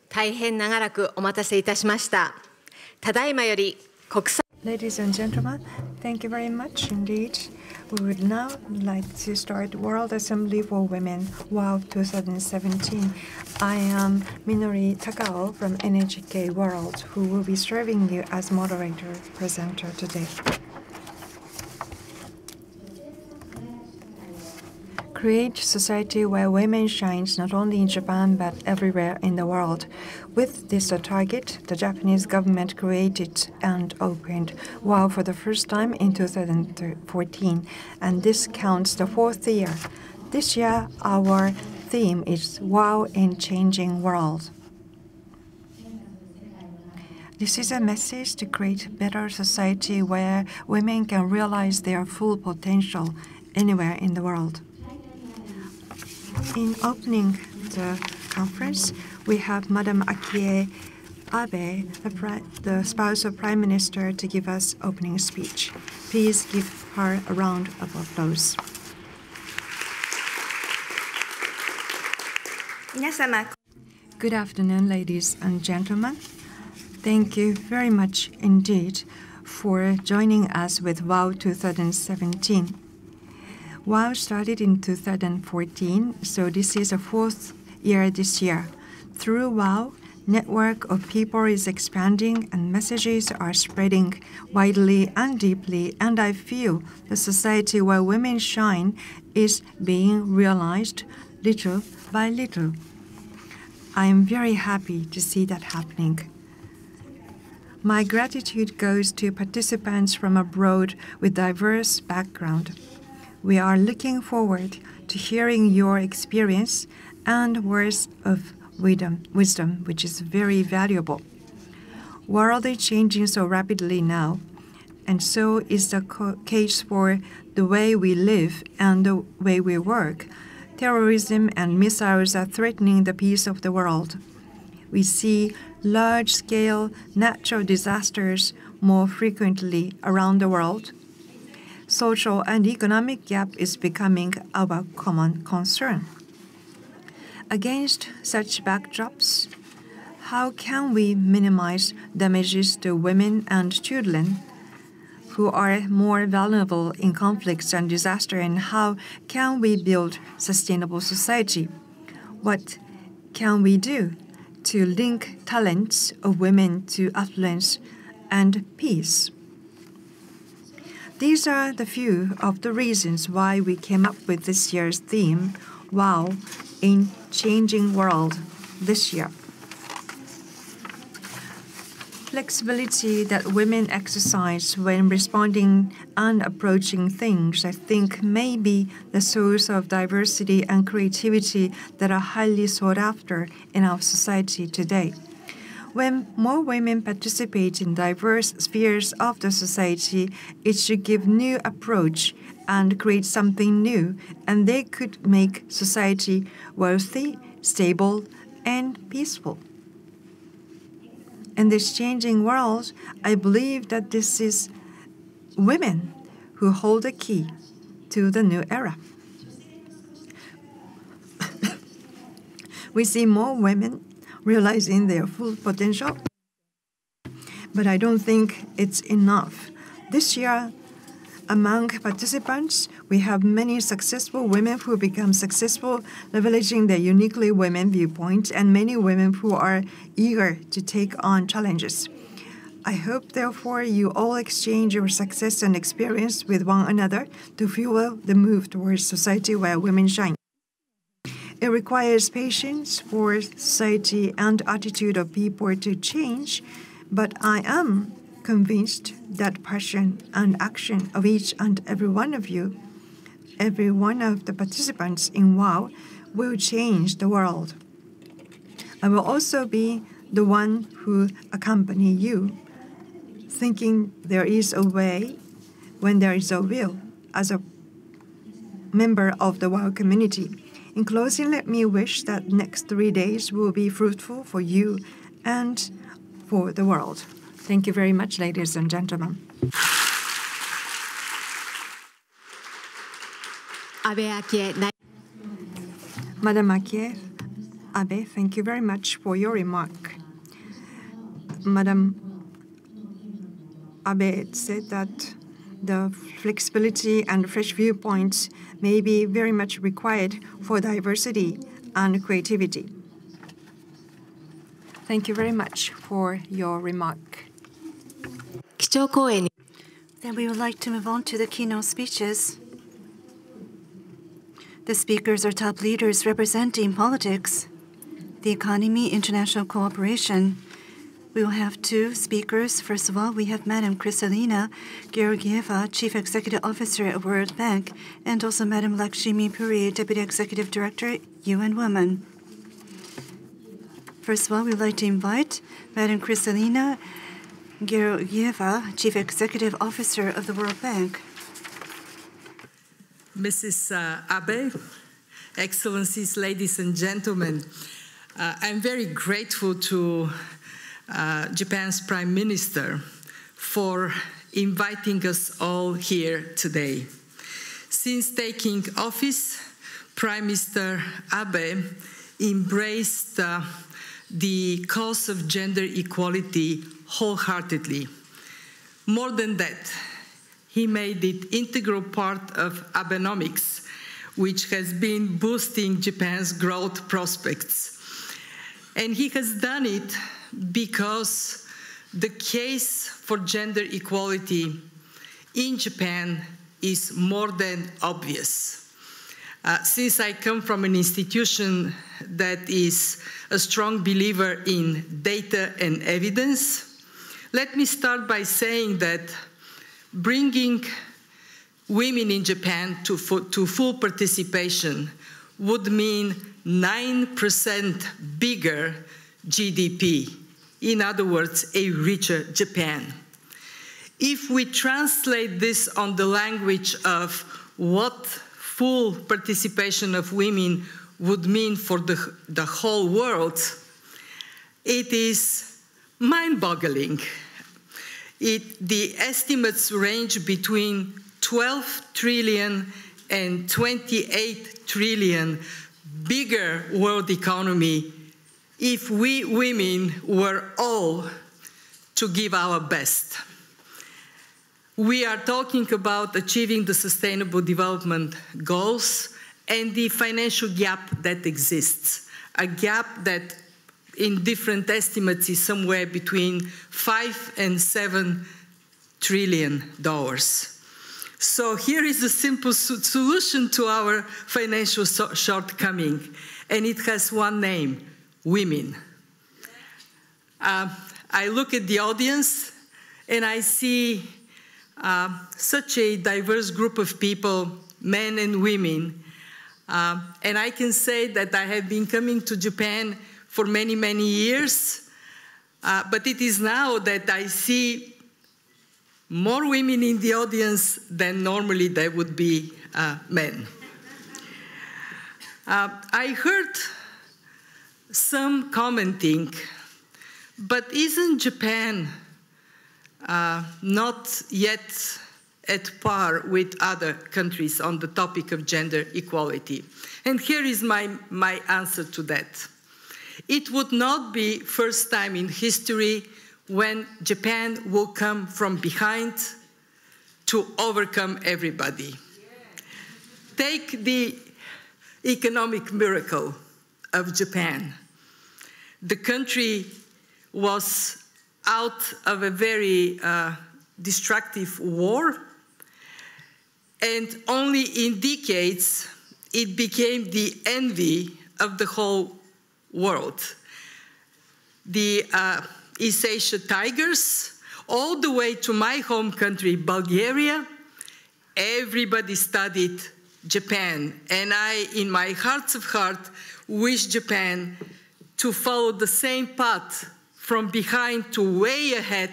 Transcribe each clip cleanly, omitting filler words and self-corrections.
大変長らくお待たせいたしました。ただいまより国際 Ladies and gentlemen, thank you very much indeed. We would now like to start World Assembly for Women, WAW 2017. I am Minori Takao from NHK World, who will be serving you as moderator presenter today. Create society where women shines not only in Japan but everywhere in the world. With this target, the Japanese government created and opened WAW for the first time in 2014, and this counts the 4th year. This year, our theme is WAW in Changing World. This is a message to create a better society where women can realize their full potential anywhere in the world. In opening the conference, we have Madam Akie Abe, the spouse of Prime Minister, to give us opening speech. Please give her a round of applause. Good afternoon, ladies and gentlemen. Thank you very much indeed for joining us with WAW 2017. WAW started in 2014, so this is the 4th year this year. Through WAW, network of people is expanding and messages are spreading widely and deeply, and I feel the society where women shine is being realized little by little. I am very happy to see that happening. My gratitude goes to participants from abroad with diverse background. We are looking forward to hearing your experience and words of wisdom, which is very valuable. World is changing so rapidly now, and so is the case for the way we live and the way we work. Terrorism and missiles are threatening the peace of the world. We see large-scale natural disasters more frequently around the world. Social and economic gap is becoming our common concern. Against such backdrops, how can we minimize damages to women and children who are more vulnerable in conflicts and disaster, and how can we build sustainable society? What can we do to link talents of women to affluence and peace? These are the few of the reasons why we came up with this year's theme, WAW in Changing World, this year. Flexibility that women exercise when responding and approaching things, I think, may be the source of diversity and creativity that are highly sought after in our society today. When more women participate in diverse spheres of the society, it should give new approach and create something new, and they could make society wealthy, stable, and peaceful. In this changing world, I believe that this is women who hold the key to the new era. We see more women realizing their full potential, but I don't think it's enough. This year, among participants, we have many successful women who become successful, leveraging their uniquely women viewpoint, and many women who are eager to take on challenges. I hope, therefore, you all exchange your success and experience with one another to fuel the move towards society where women shine. It requires patience for society and attitude of people to change, but I am convinced that passion and action of each and every one of you, every one of the participants in WAW, will change the world. I will also be the one who accompany you, thinking there is a way when there is a will, as a member of the WAW community. In closing, let me wish that next 3 days will be fruitful for you and for the world. Thank you very much, ladies and gentlemen. Madam Akie Abe, thank you very much for your remark. Madam Abe said that the flexibility and fresh viewpoints may be very much required for diversity and creativity. Thank you very much for your remark. Then we would like to move on to the keynote speeches. The speakers are top leaders representing politics, the economy, international cooperation. We will have two speakers. First of all, we have Madam Kristalina Georgieva, Chief Executive Officer at World Bank, and also Madam Lakshmi Puri, Deputy Executive Director, UN Women. First of all, we would like to invite Madam Kristalina Georgieva, Chief Executive Officer of the World Bank. Mrs. Abe, Excellencies, ladies and gentlemen, I'm very grateful to Japan's Prime Minister for inviting us all here today. Since taking office, Prime Minister Abe embraced the cause of gender equality wholeheartedly. More than that, he made it integral part of Abenomics, which has been boosting Japan's growth prospects. And he has done it because the case for gender equality in Japan is more than obvious. Since I come from an institution that is a strong believer in data and evidence, let me start by saying that bringing women in Japan to full participation would mean 9% bigger GDP. In other words, a richer Japan. If we translate this on the language of what full participation of women would mean for the whole world, it is mind-boggling. The estimates range between 12 trillion and 28 trillion bigger world economy if we women were all to give our best. We are talking about achieving the Sustainable Development Goals and the financial gap that exists, a gap that in different estimates is somewhere between $5 and $7 trillion. So here is a simple solution to our financial shortcoming, and it has one name: women. I look at the audience and I see such a diverse group of people, men and women, and I can say that I have been coming to Japan for many, many years, but it is now that I see more women in the audience than normally there would be men. I heard some commenting, but isn't Japan not yet at par with other countries on the topic of gender equality? And here is my answer to that. It would not be first time in history when Japan will come from behind to overcome everybody. Take the economic miracle of Japan. The country was out of a very destructive war, and only in decades it became the envy of the whole world. The East Asia tigers, all the way to my home country, Bulgaria, everybody studied Japan. And I, in my heart of heart, wish Japan to follow the same path from behind to way ahead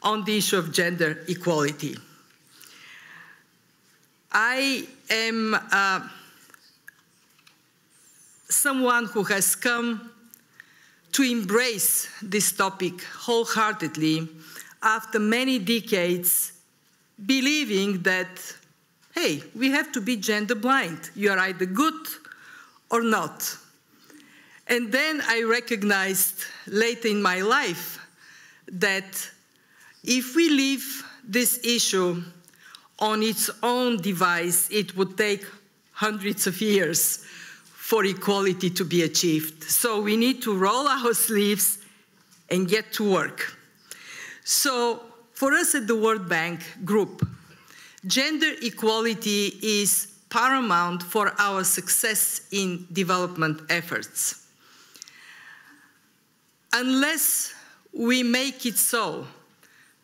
on the issue of gender equality. I am someone who has come to embrace this topic wholeheartedly after many decades believing that, hey, we have to be gender blind. You are either good or not. And then I recognized late in my life that if we leave this issue on its own device, it would take hundreds of years for equality to be achieved. So we need to roll our sleeves and get to work. So for us at the World Bank Group, gender equality is paramount for our success in development efforts. Unless we make it so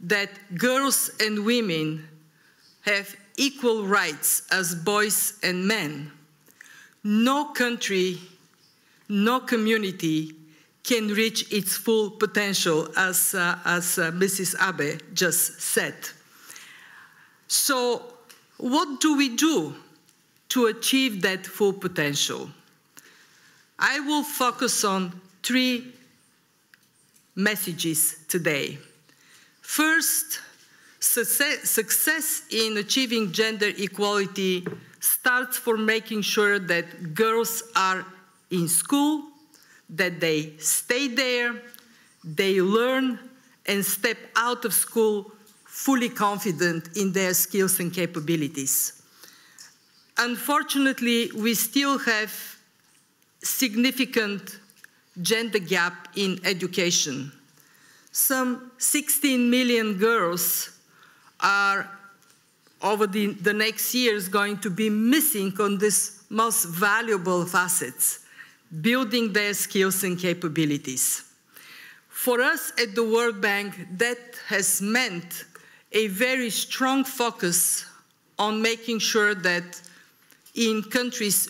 that girls and women have equal rights as boys and men, no country, no community can reach its full potential, as Mrs. Abe just said. So what do we do to achieve that full potential? I will focus on 3 messages today. First, success in achieving gender equality starts from making sure that girls are in school, that they stay there, they learn, and step out of school fully confident in their skills and capabilities. Unfortunately, we still have significant gender gap in education. Some 16 million girls are, over the next years, going to be missing on this most valuable facets, building their skills and capabilities. For us at the World Bank, that has meant a very strong focus on making sure that in countries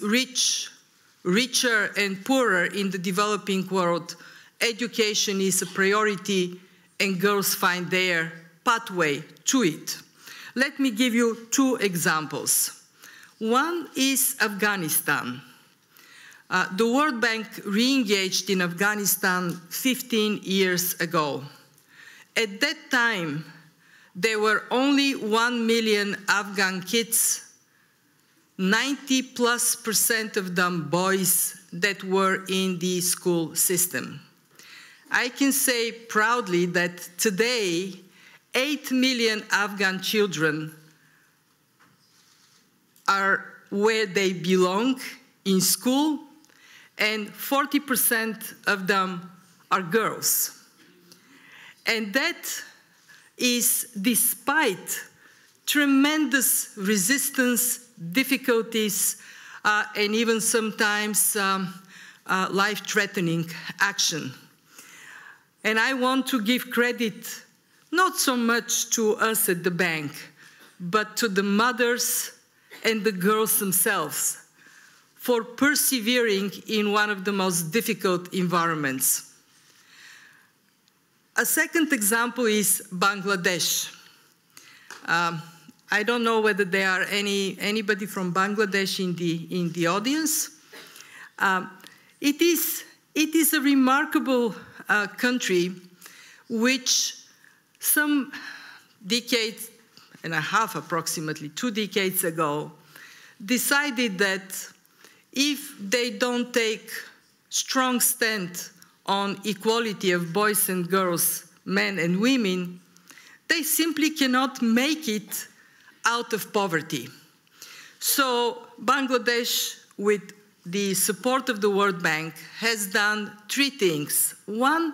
richer and poorer in the developing world, education is a priority and girls find their pathway to it. Let me give you 2 examples. One is Afghanistan. The World Bank re-engaged in Afghanistan 15 years ago. At that time, there were only 1 million Afghan kids, 90+% of them boys, that were in the school system. I can say proudly that today, 8 million Afghan children are where they belong in school, and 40% of them are girls. And that is despite tremendous resistance, difficulties, and even sometimes life-threatening action. And I want to give credit not so much to us at the bank, but to the mothers and the girls themselves for persevering in one of the most difficult environments. A second example is Bangladesh. I don't know whether there are anybody from Bangladesh in the audience. It is a remarkable country which some decades and a half, approximately 2 decades ago, decided that if they don't take strong stand on equality of boys and girls, men and women, they simply cannot make it out of poverty. So Bangladesh, with the support of the World Bank, has done 3 things. 1,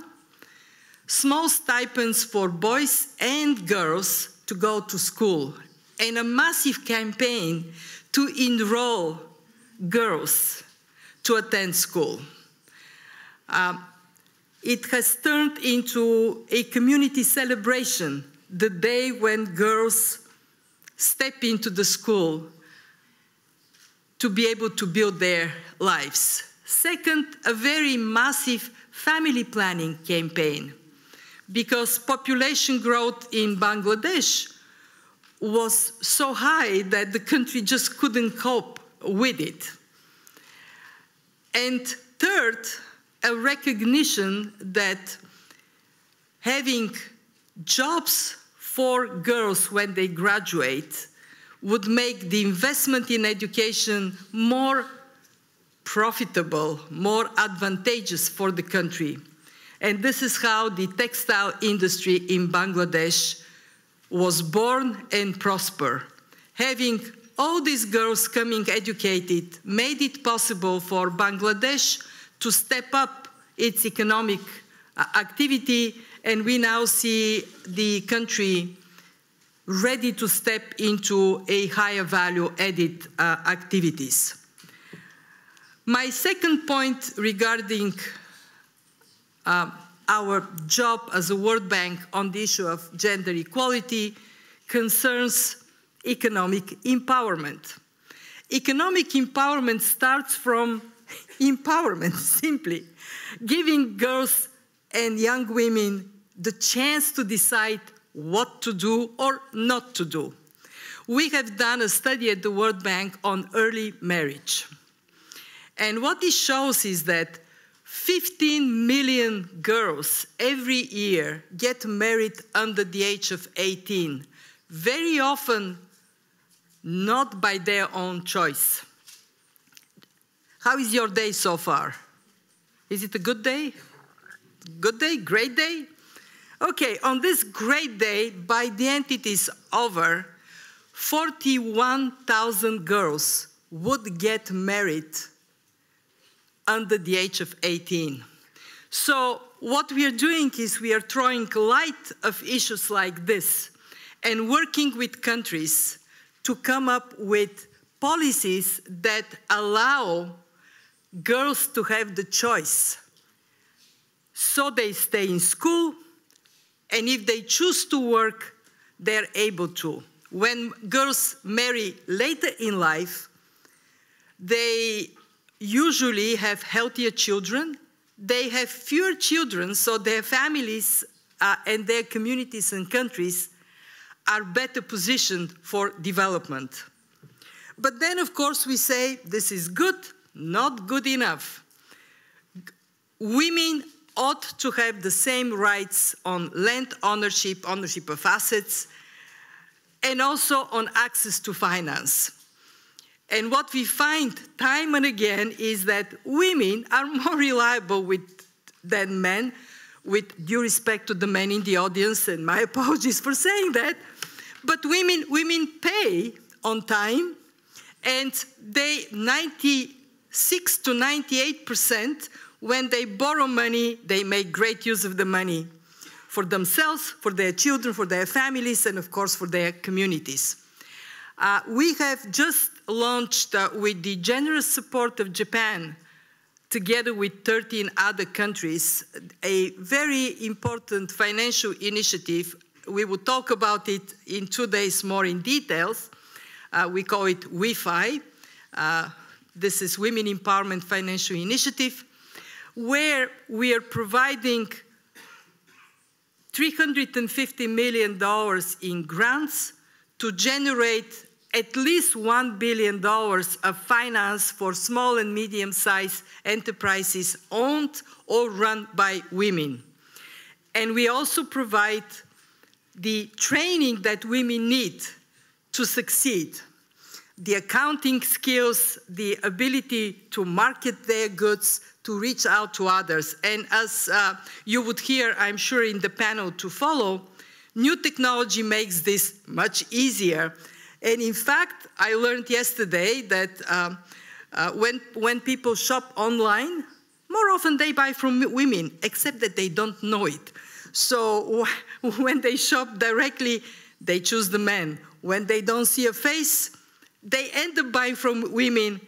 small stipends for boys and girls to go to school, and a massive campaign to enroll girls to attend school. It has turned into a community celebration, the day when girls step into the school to be able to build their lives. Second, a very massive family planning campaign, because population growth in Bangladesh was so high that the country just couldn't cope with it. And third, a recognition that having jobs for girls when they graduate would make the investment in education more profitable, more advantageous for the country. And this is how the textile industry in Bangladesh was born and prospered. Having all these girls coming educated made it possible for Bangladesh to step up its economic activity, and we now see the country ready to step into a higher value added activities. My second point regarding our job as a World Bank on the issue of gender equality concerns economic empowerment. Economic empowerment starts from empowerment, simply. Giving girls and young women the chance to decide what to do or not to do. We have done a study at the World Bank on early marriage. And what it shows is that 15 million girls every year get married under the age of 18, very often not by their own choice. How is your day so far? Is it a good day? Good day? Great day? Okay, on this great day, by the end it is over, 41,000 girls would get married under the age of 18. So what we are doing is we are throwing light of issues like this and working with countries to come up with policies that allow girls to have the choice. So they stay in school, and if they choose to work, they're able to. When girls marry later in life, they usually have healthier children. They have fewer children, so their families and their communities and countries are better positioned for development. But then, of course, we say this is good, not good enough. Women ought to have the same rights on land ownership, ownership of assets, and also on access to finance. And what we find time and again is that women are more reliable than men, with due respect to the men in the audience, and my apologies for saying that. But women pay on time, and they 96 to 98%, when they borrow money, they make great use of the money for themselves, for their children, for their families, and of course for their communities. We have just launched, with the generous support of Japan, together with 13 other countries, a very important financial initiative. We will talk about it in 2 days more in details. We call it WIFI. This is Women Empowerment Financial Initiative, where we are providing $350 million in grants to generate at least $1 billion of finance for small and medium-sized enterprises owned or run by women. And we also provide the training that women need to succeed. The accounting skills, the ability to market their goods, to reach out to others. And as you would hear, I'm sure, in the panel to follow, new technology makes this much easier. And in fact, I learned yesterday that when people shop online, more often they buy from women, except that they don't know it. So when they shop directly, they choose the men. When they don't see a face, they end up buying from women,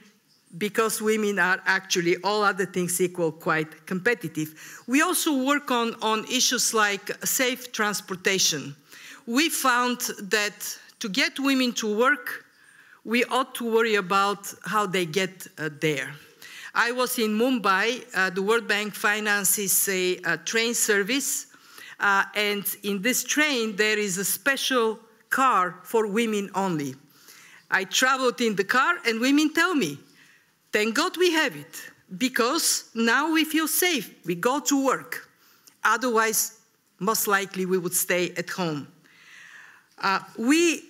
because women are actually, all other things equal, quite competitive. We also work on issues like safe transportation. We found that to get women to work, we ought to worry about how they get there. I was in Mumbai. The World Bank finances a train service, and in this train there is a special car for women only. I traveled in the car, and women tell me, thank God we have it, because now we feel safe. We go to work. Otherwise, most likely we would stay at home. We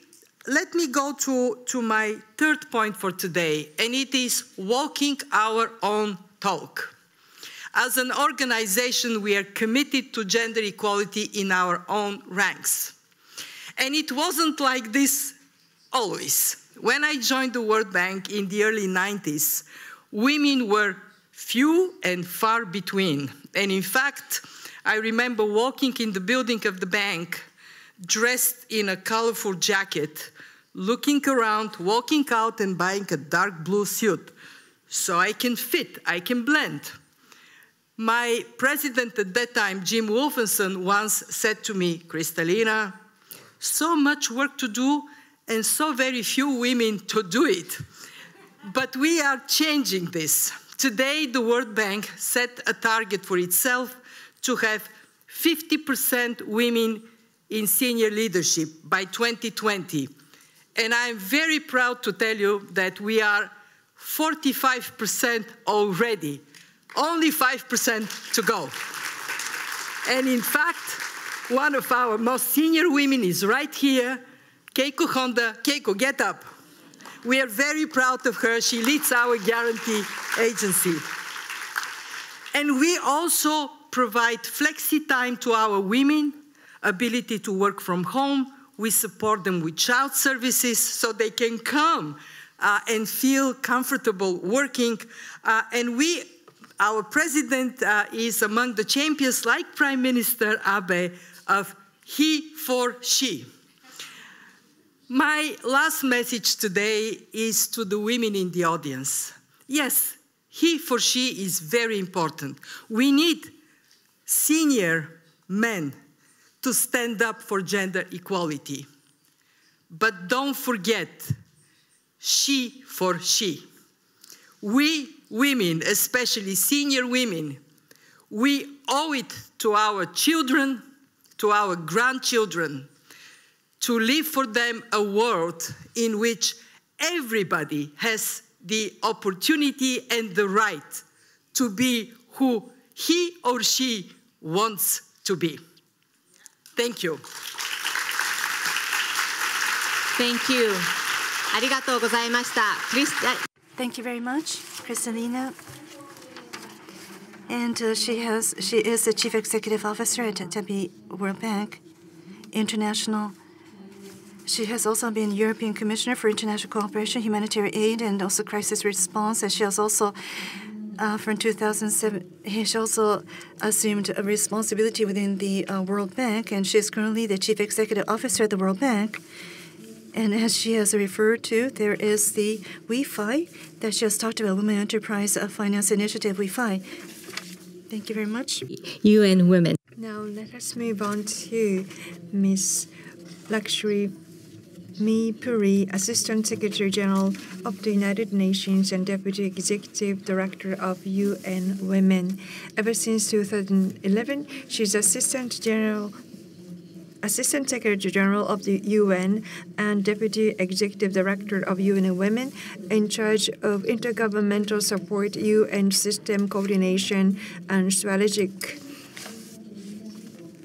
let me go to my third point for today, and it is walking our own talk. As an organization, we are committed to gender equality in our own ranks. And it wasn't like this always. When I joined the World Bank in the early 90s, women were few and far between. And in fact, I remember walking in the building of the bank, dressed in a colorful jacket, looking around, walking out and buying a dark blue suit. So I can fit, I can blend. My president at that time, Jim Wolfenson, once said to me, "Kristalina, so much work to do and so very few women to do it." But we are changing this. Today, the World Bank set a target for itself to have 50% women in senior leadership by 2020. And I'm very proud to tell you that we are 45% already. Only 5% to go. And in fact, one of our most senior women is right here, Keiko Honda. Keiko, get up. We are very proud of her. She leads our guarantee agency. And we also provide flexi time to our women, ability to work from home. We support them with child services so they can come and feel comfortable working. And our president is among the champions, like Prime Minister Abe, of he for she. My last message today is to the women in the audience. Yes, he for she is very important. We need senior men to stand up for gender equality. But don't forget, she for she. We women, especially senior women, we owe it to our children, to our grandchildren, to leave for them a world in which everybody has the opportunity and the right to be who he or she wants to be. Thank you. Thank you. ありがとうございました。Thank you very much, Kristalina. And she is the Chief Executive Officer at WAW World Bank International. She has also been European Commissioner for International Cooperation, Humanitarian Aid, and also Crisis Response. And she has also, from 2007, she also assumed a responsibility within the World Bank, and she is currently the Chief Executive Officer at the World Bank. And as she has referred to, there is the WIFI that she has talked about, Women Enterprise Finance Initiative, WIFI. Thank you very much. UN Women. Now let us move on to Ms. Lakshmi Puri, Assistant Secretary General of the United Nations and Deputy Executive Director of UN Women. Ever since 2011, she's Assistant Secretary General of the UN and Deputy Executive Director of UN Women, in charge of intergovernmental support, UN system coordination, and strategic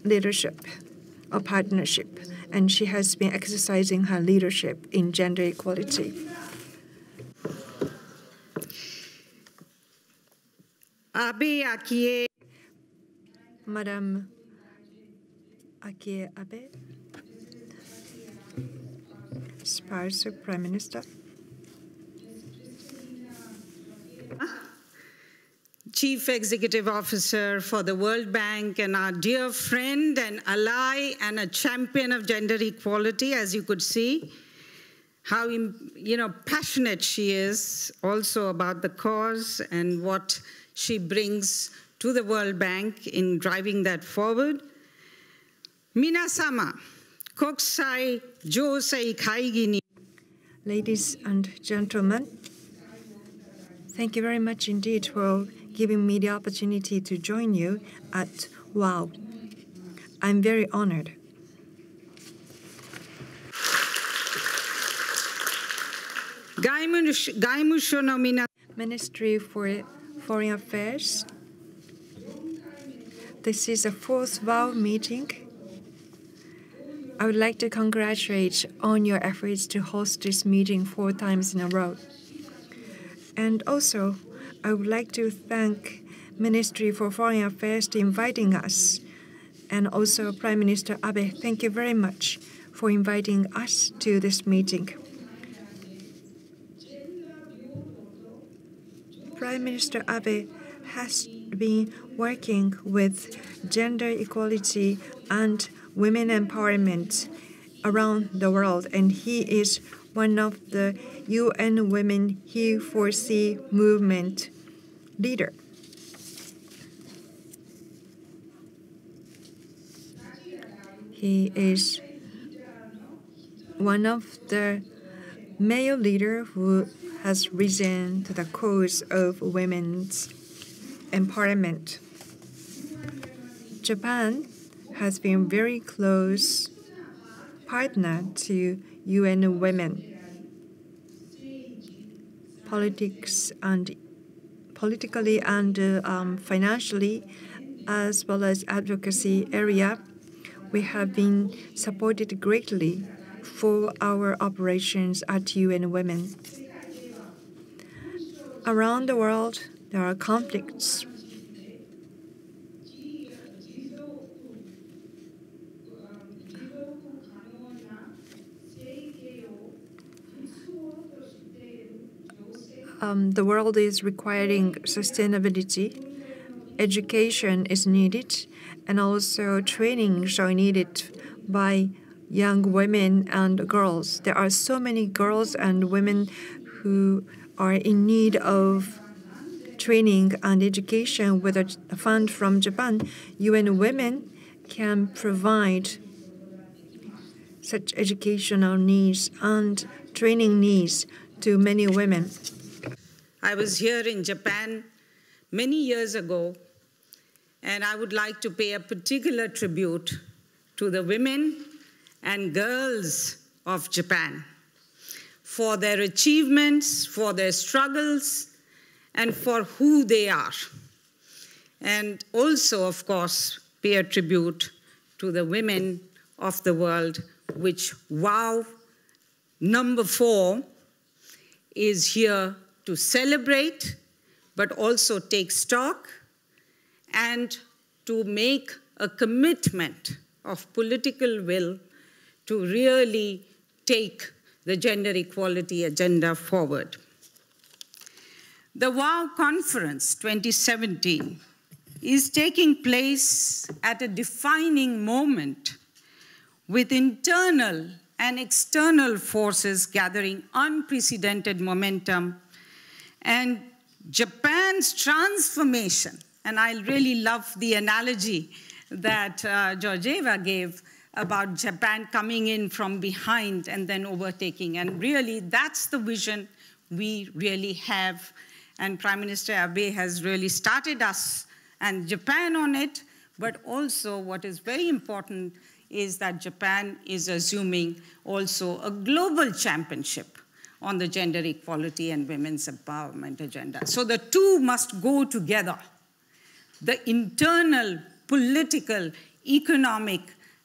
leadership or partnership. And she has been exercising her leadership in gender equality. Madam Akie Abe, spouse of Prime Minister. Chief Executive Officer for the World Bank and our dear friend and ally and a champion of gender equality, as you could see, how passionate she is also about the cause and what she brings to the World Bank in driving that forward. Minasama, kokusai josei kaigi ni. Ladies and gentlemen, thank you very much indeed for giving me the opportunity to join you at WOW. I'm very honored. Ministry for Foreign Affairs. This is the fourth WOW meeting. I would like to congratulate on your efforts to host this meeting 4 times in a row. And also, I would like to thank Ministry for Foreign Affairs for inviting us. And also Prime Minister Abe, thank you very much for inviting us to this meeting. Prime Minister Abe has been working with gender equality and women empowerment around the world, and he is one of the UN Women He4C movement leader. He is one of the male leader who has risen to the cause of women's empowerment. Japan has been very close partner to UN Women. Politically and financially, as well as advocacy area, we have been supported greatly for our operations at UN Women. Around the world, there are conflicts. The world is requiring sustainability. Education is needed, and also trainings are needed by young women and girls. There are so many girls and women who are in need of training and education. With a fund from Japan, UN Women can provide such educational needs and training needs to many women. I was here in Japan many years ago, and I would like to pay a particular tribute to the women and girls of Japan for their achievements, for their struggles, and for who they are. And also, of course, pay a tribute to the women of the world, which WAW number 4 is here to celebrate, but also take stock and to make a commitment of political will to really take the gender equality agenda forward. The WAW Conference 2017 is taking place at a defining moment with internal and external forces gathering unprecedented momentum, and Japan's transformation, and I really love the analogy that Georgieva gave about Japan coming in from behind and then overtaking. And really, that's the vision we really have. And Prime Minister Abe has really started us and Japan on it. But also, what is very important is that Japan is assuming also a global championship on the gender equality and women's empowerment agenda. So the two must go together. The internal, political, economic,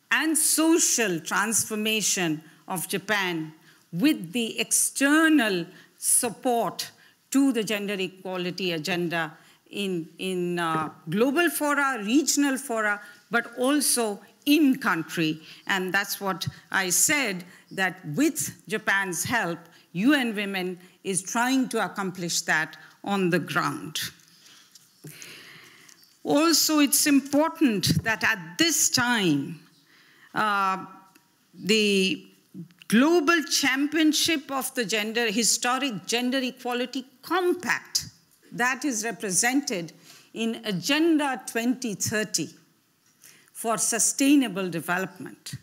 and social transformation of Japan with the external support to the gender equality agenda in global fora, regional fora, but also in country. And that's what I said, that with Japan's help, UN Women is trying to accomplish that on the ground. Also, it's important that at this time, the Global Championship of the Historic Gender Equality Compact, that is represented in Agenda 2030 for Sustainable Development,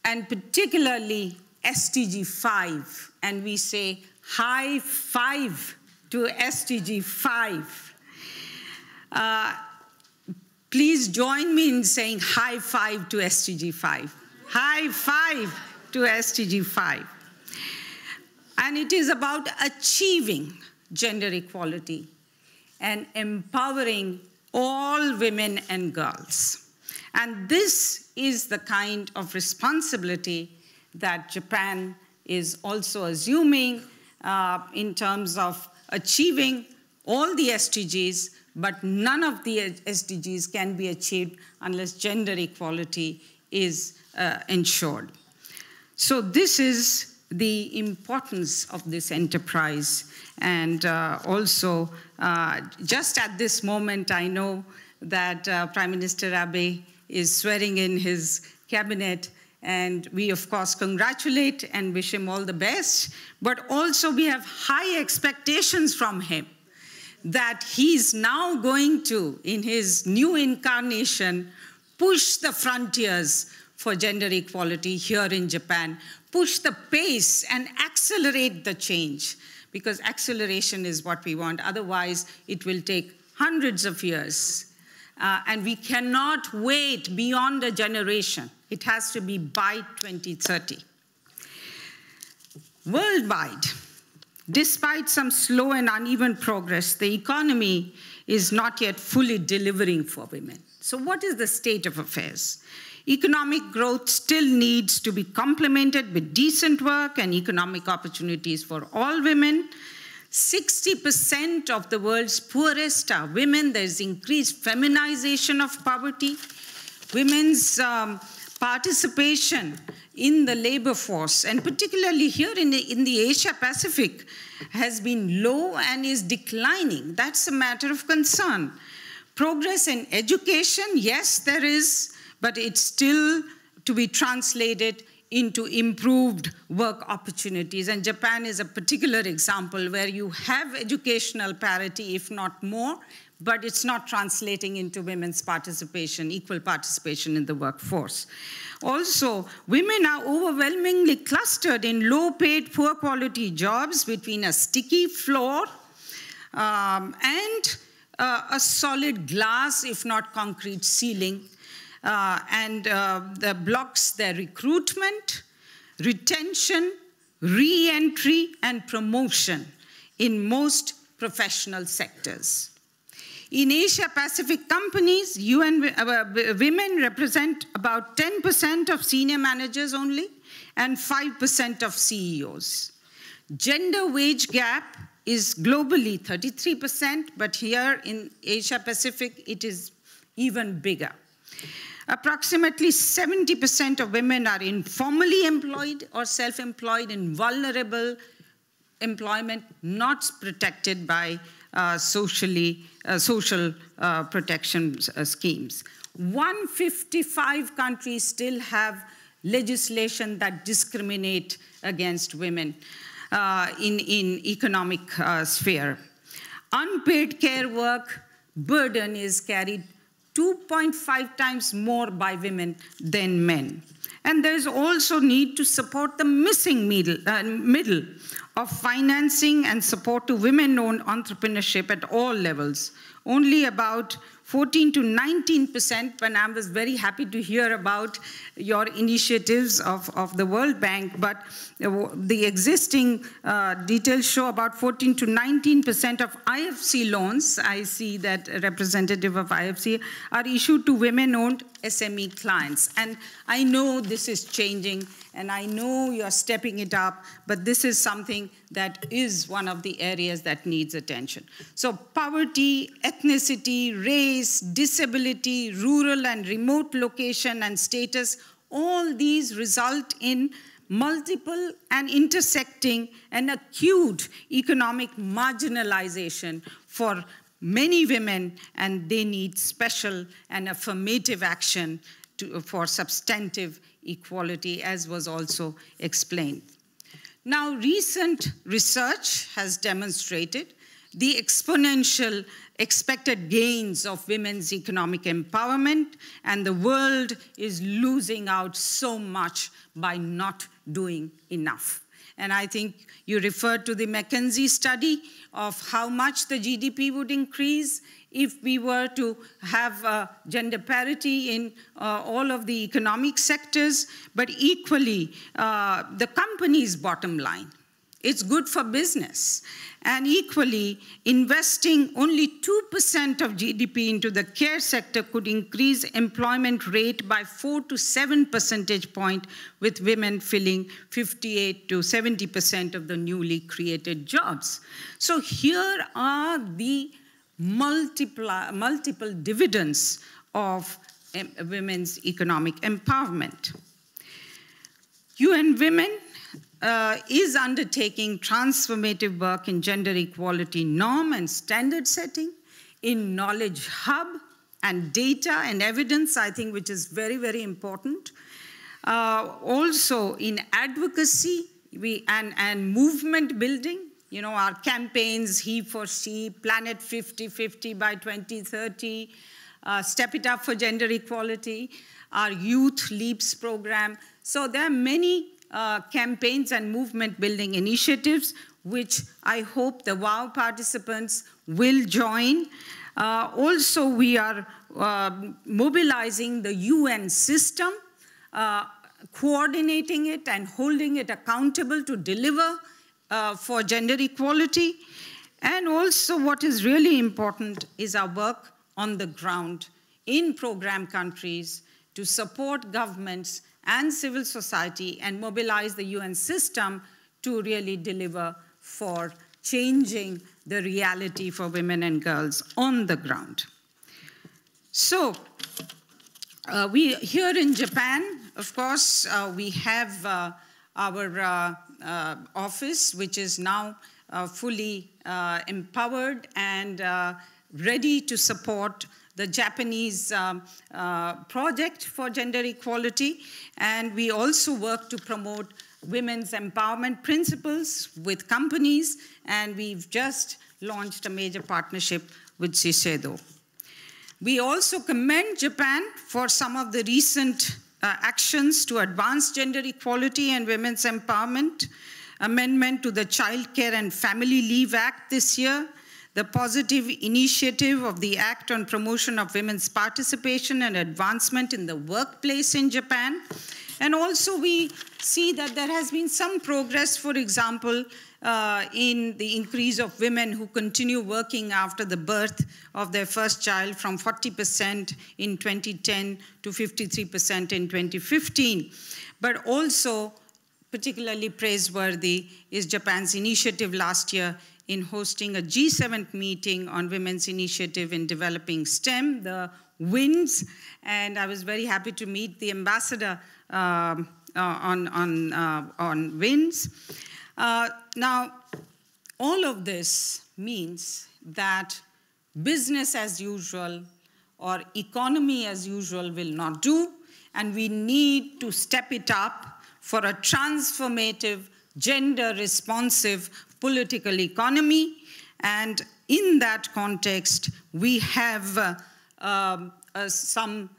and particularly SDG 5, and we say high five to SDG 5. Please join me in saying high five to SDG 5. High five to SDG 5. And it is about achieving gender equality and empowering all women and girls. And this is the kind of responsibility that Japan is also assuming in terms of achieving all the SDGs, but none of the SDGs can be achieved unless gender equality is ensured. So this is the importance of this enterprise. And also, just at this moment, I know that Prime Minister Abe is swearing in his cabinet, and we, of course, congratulate and wish him all the best. But also, we have high expectations from him that he's now going to, in his new incarnation, push the frontiers for gender equality here in Japan, push the pace and accelerate the change, because acceleration is what we want. Otherwise, it will take hundreds of years. And we cannot wait beyond a generation. It has to be by 2030. Worldwide, despite some slow and uneven progress, the economy is not yet fully delivering for women. So what is the state of affairs? Economic growth still needs to be complemented with decent work and economic opportunities for all women. 60% of the world's poorest are women. There's increased feminization of poverty. Women's participation in the labor force, and particularly here in the Asia-Pacific, has been low and is declining. That's a matter of concern. Progress in education, yes, there is, but it's still to be translated into improved work opportunities. And Japan is a particular example where you have educational parity, if not more, but it's not translating into women's participation, equal participation in the workforce. Also, women are overwhelmingly clustered in low-paid, poor-quality jobs between a sticky floor and a solid glass, if not concrete ceiling, that blocks their recruitment, retention, re-entry, and promotion in most professional sectors. In Asia-Pacific companies, women represent about 10% of senior managers only and 5% of CEOs. Gender wage gap is globally 33%, but here in Asia-Pacific, it is even bigger. Approximately 70% of women are informally employed or self-employed in vulnerable employment, not protected by social protection schemes. 155 countries still have legislation that discriminate against women in economic sphere. Unpaid care work burden is carried 2.5 times more by women than men. And there's also need to support the missing middle of financing and support to women-owned entrepreneurship at all levels. Only about 14 to 19%, and I was very happy to hear about your initiatives of the World Bank, but the existing details show about 14 to 19% of IFC loans, I see that a representative of IFC, are issued to women-owned SME clients. And I know this is changing, and I know you're stepping it up, but this is something that is one of the areas that needs attention. So poverty, ethnicity, race, disability, rural and remote location and status, all these result in multiple and intersecting and acute economic marginalization for many women, and they need special and affirmative action for substantive equality, as was also explained. Now, recent research has demonstrated the exponential expected gains of women's economic empowerment, and the world is losing out so much by not doing enough. And I think you referred to the McKinsey study of how much the GDP would increase if we were to have gender parity in all of the economic sectors, but equally the company's bottom line. It's good for business. And equally, investing only 2% of GDP into the care sector could increase employment rate by 4 to 7 percentage points, with women filling 58 to 70% of the newly created jobs. So here are the multiple dividends of women's economic empowerment. UN Women is undertaking transformative work in gender equality norm and standard setting, in knowledge hub and data and evidence, I think, which is very, very important. Also in advocacy and movement building, you know, our campaigns, He for She, Planet 50-50 by 2030, Step It Up for Gender Equality, our Youth Leaps program. So there are many campaigns and movement building initiatives, which I hope the WAW participants will join. Also, we are mobilizing the UN system, coordinating it and holding it accountable to deliver for gender equality. And also what is really important is our work on the ground in program countries to support governments and civil society and mobilize the UN system to really deliver for changing the reality for women and girls on the ground. So here in Japan, of course, we have our office, which is now fully empowered and ready to support the Japanese project for gender equality. And we also work to promote women's empowerment principles with companies, and we've just launched a major partnership with Shiseido. We also commend Japan for some of the recent actions to advance gender equality and women's empowerment, amendment to the Child Care and Family Leave Act this year, the positive initiative of the Act on Promotion of Women's Participation and Advancement in the Workplace in Japan. And also we see that there has been some progress, for example, in the increase of women who continue working after the birth of their first child from 40% in 2010 to 53% in 2015. But also, particularly praiseworthy is Japan's initiative last year in hosting a G7 meeting on women's initiative in developing STEM, the WINS, and I was very happy to meet the ambassador on WINS. Now, all of this means that business as usual or economy as usual will not do, and we need to step it up for a transformative, gender-responsive political economy. And in that context, we have some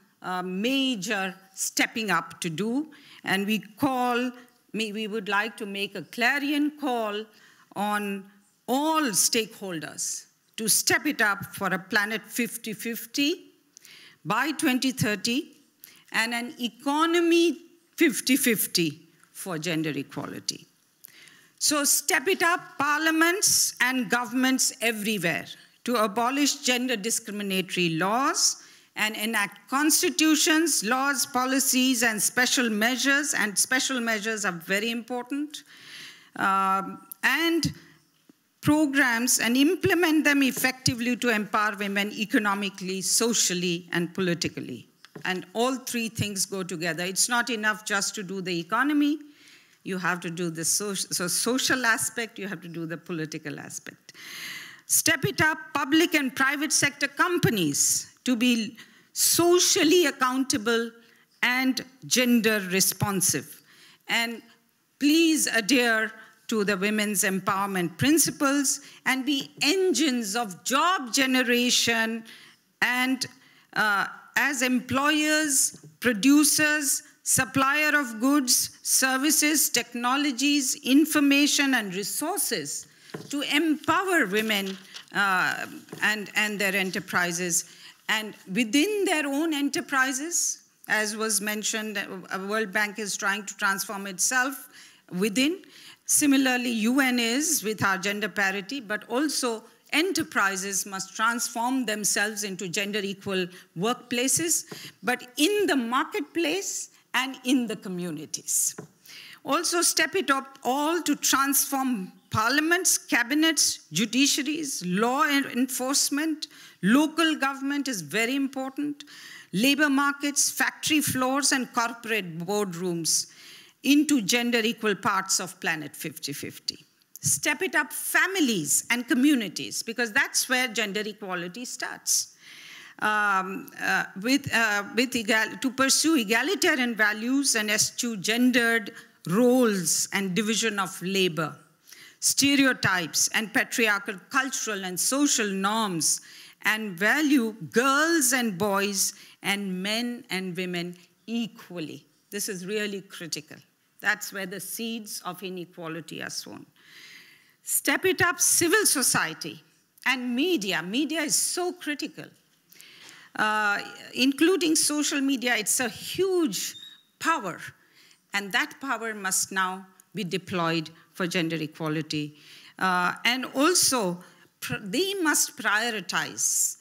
major stepping up to do, and we would like to make a clarion call on all stakeholders to step it up for a Planet 50-50 by 2030 and an economy 50-50 for gender equality. So step it up, parliaments and governments everywhere, to abolish gender discriminatory laws and enact constitutions, laws, policies, and special measures are very important, and programs, and implement them effectively to empower women economically, socially, and politically. And all three things go together. It's not enough just to do the economy. You have to do the social aspect, you have to do the political aspect. Step it up, public and private sector companies to be socially accountable and gender responsive. And please adhere to the women's empowerment principles and be engines of job generation and as employers, producers, supplier of goods, services, technologies, information, and resources to empower women and their enterprises. And within their own enterprises, as was mentioned, World Bank is trying to transform itself within, Similarly, UN is with our gender parity, but also enterprises must transform themselves into gender equal workplaces, but in the marketplace and in the communities. Also step it up all to transform parliaments, cabinets, judiciaries, law enforcement, local government is very important, labor markets, factory floors, and corporate boardrooms into gender equal parts of Planet 50/50. Step it up families and communities, because that's where gender equality starts. To pursue egalitarian values and eschew gendered roles and division of labor, stereotypes and patriarchal cultural and social norms, and value girls and boys and men and women equally. This is really critical. That's where the seeds of inequality are sown. Step it up civil society and media. Media is so critical. Including social media, it's a huge power. And that power must now be deployed for gender equality. And also, they must prioritize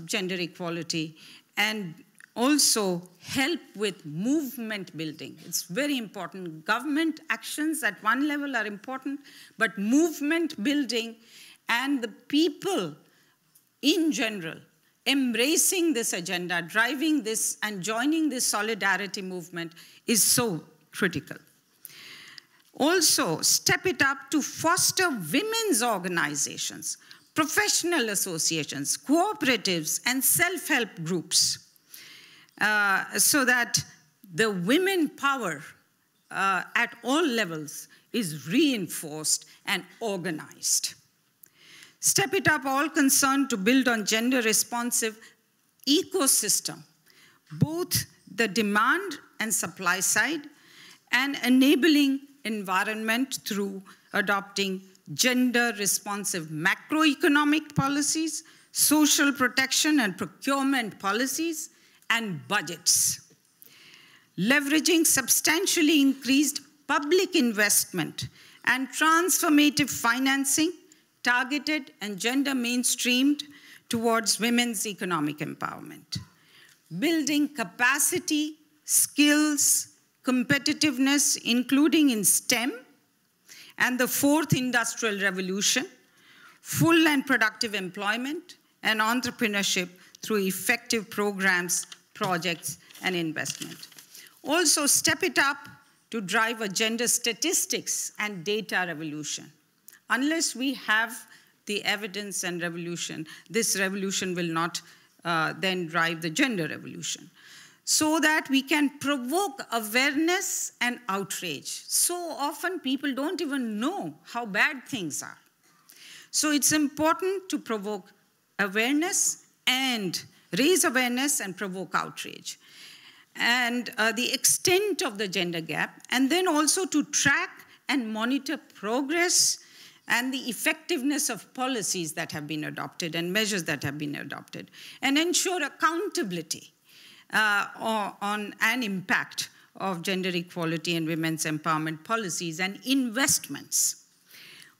gender equality and also help with movement building. It's very important. Government actions at one level are important, but movement building and the people in general embracing this agenda, driving this and joining this solidarity movement is so critical. Also, step it up to foster women's organizations, professional associations, cooperatives, and self-help groups, so that the women power at all levels is reinforced and organized. Step it up all concerned to build on gender-responsive ecosystem, both the demand and supply side, and enabling environment through adopting gender-responsive macroeconomic policies, social protection and procurement policies, and budgets. Leveraging substantially increased public investment and transformative financing targeted and gender mainstreamed towards women's economic empowerment. Building capacity, skills, competitiveness, including in STEM and the fourth industrial revolution, full and productive employment and entrepreneurship through effective programs, projects, and investment. Also step it up to drive a gender statistics and data revolution. Unless we have the evidence and revolution, this revolution will not then drive the gender revolution. So that we can provoke awareness and outrage. So often people don't even know how bad things are. So it's important to provoke awareness and raise awareness and provoke outrage. And the extent of the gender gap, and then also to track and monitor progress and the effectiveness of policies that have been adopted and measures that have been adopted, and ensure accountability on an impact of gender equality and women's empowerment policies and investments.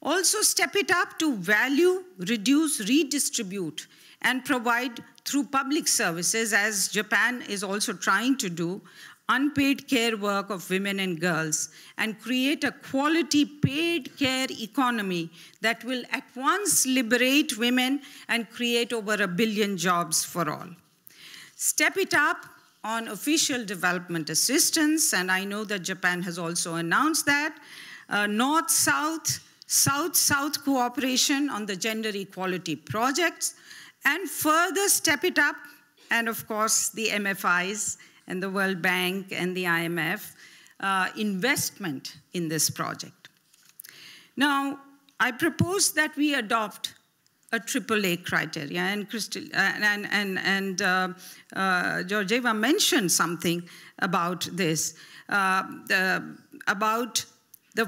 Also step it up to value, reduce, redistribute, and provide through public services, as Japan is also trying to do, unpaid care work of women and girls, and create a quality paid care economy that will at once liberate women and create over 1 billion jobs for all. Step it up on official development assistance, and I know that Japan has also announced that, North-South, South-South cooperation on the gender equality projects, and further step it up, and of course the MFIs and the World Bank and the IMF investment in this project. Now, I propose that we adopt a AAA criteria, and Georgieva mentioned something about this. About the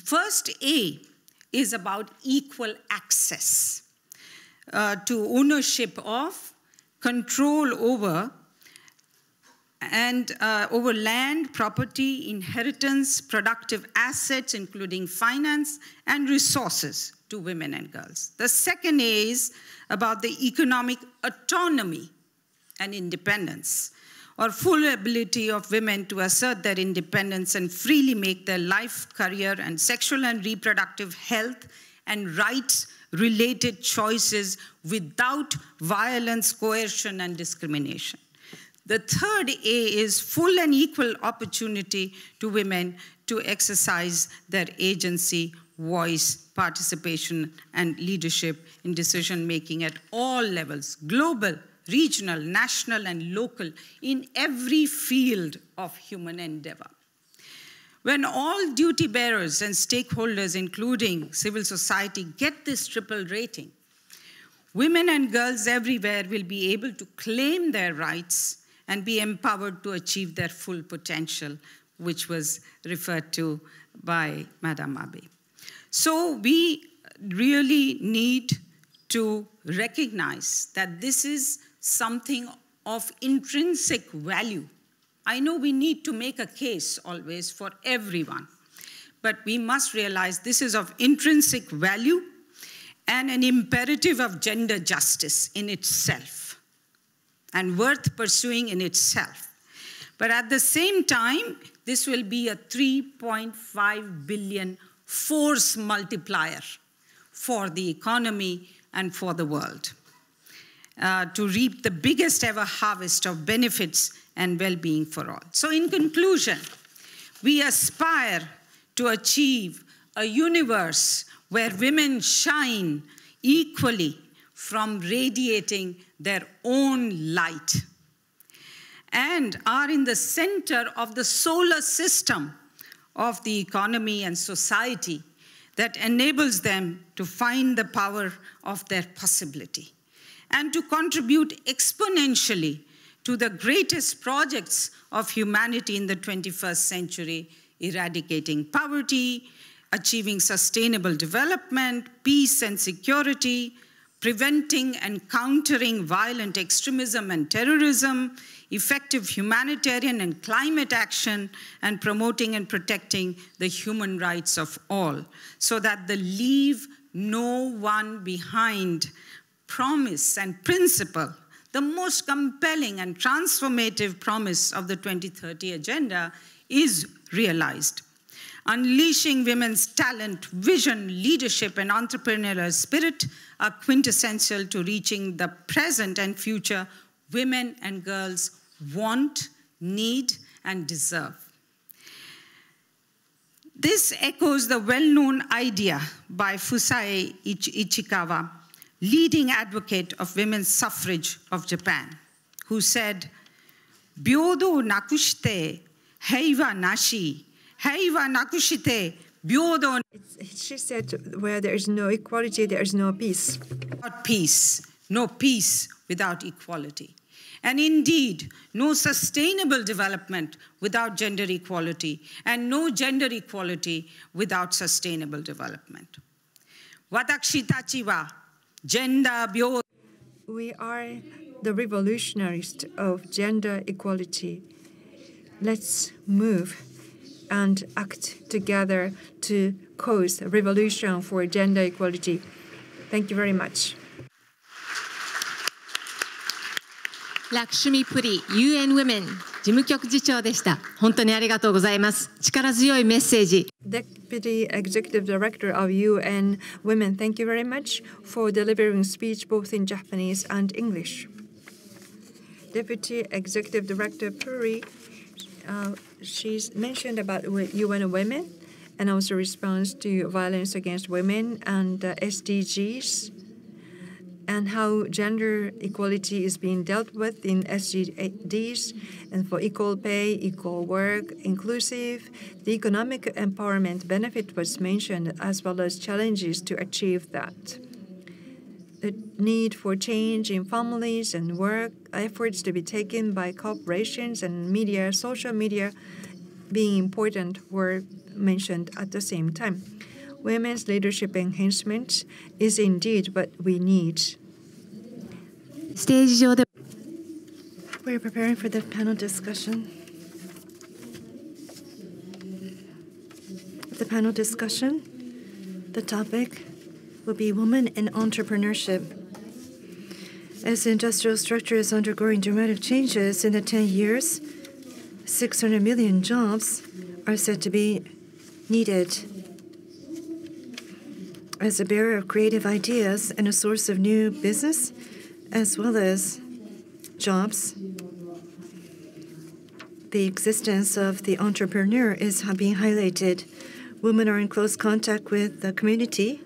first A is about equal access to ownership of, control over, and over land, property, inheritance, productive assets, including finance, and resources to women and girls. The second A is about the economic autonomy and independence, or full ability of women to assert their independence and freely make their life, career, and sexual and reproductive health and rights-related choices without violence, coercion, and discrimination. The third A is full and equal opportunity to women to exercise their agency, voice, participation, and leadership in decision-making at all levels, global, regional, national, and local, in every field of human endeavor. When all duty bearers and stakeholders, including civil society, get this triple rating, women and girls everywhere will be able to claim their rights and be empowered to achieve their full potential, which was referred to by Madame Abe. So we really need to recognize that this is something of intrinsic value. I know we need to make a case always for everyone, but we must realize this is of intrinsic value and an imperative of gender justice in itself, and worth pursuing in itself. But at the same time, this will be a 3.5 billion force multiplier for the economy and for the world, to reap the biggest ever harvest of benefits and well-being for all. So in conclusion, we aspire to achieve a universe where women shine equally from radiating their own light and are in the center of the solar system of the economy and society that enables them to find the power of their possibility and to contribute exponentially to the greatest projects of humanity in the 21st century, eradicating poverty, achieving sustainable development, peace and security, preventing and countering violent extremism and terrorism, effective humanitarian and climate action, and promoting and protecting the human rights of all, so that the leave no one behind promise and principle, the most compelling and transformative promise of the 2030 Agenda, is realized. Unleashing women's talent, vision, leadership, and entrepreneurial spirit are quintessential to reaching the present and future women and girls want, need, and deserve. This echoes the well-known idea by Fusae Ichikawa, leading advocate of women's suffrage of Japan, who said, "Byodo nakushite heiwa nashi, heiwa nakushite byodo." She said, where there is no equality, there is no peace. Without peace, no peace without equality. And indeed, no sustainable development without gender equality, and no gender equality without sustainable development. Watashi tachi wa gender byodo. We are the revolutionists of gender equality. Let's move and act together to cause a revolution for gender equality. Thank you very much. ラクシュミプリ UN Women 事務局次長でした。本当にありがとうございます。力強いメッセージ。Deputy Executive Director of UN Women, thank you very much for delivering speech both in Japanese and English. Deputy Executive Director Puri, she's mentioned about UN Women and also response to violence against women and SDGs, and how gender equality is being dealt with in SDGs, and for equal pay, equal work, inclusive. The economic empowerment benefit was mentioned, as well as challenges to achieve that. The need for change in families and work, efforts to be taken by corporations and media, social media being important, were mentioned at the same time. Women's leadership enhancement is indeed what we need. ステージ上で We are preparing for the panel discussion. The panel discussion, the topic will be Women in Entrepreneurship. As the industrial structure is undergoing dramatic changes in the 10 years, 600 million jobs are said to be needed. As a bearer of creative ideas and a source of new business, as well as jobs, the existence of the entrepreneur is being highlighted. Women are in close contact with the community,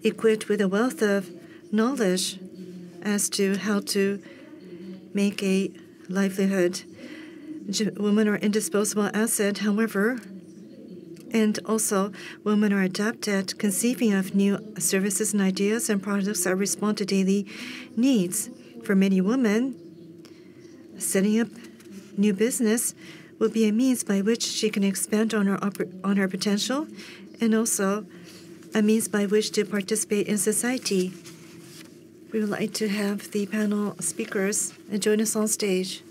equipped with a wealth of knowledge as to how to make a livelihood. Women are an indisposable asset, however, and also women are adept at conceiving of new services and ideas and products that respond to daily needs. For many women, setting up new business will be a means by which she can expand on her potential, and also a means by which to participate in society. We would like to have the panel speakers join us on stage.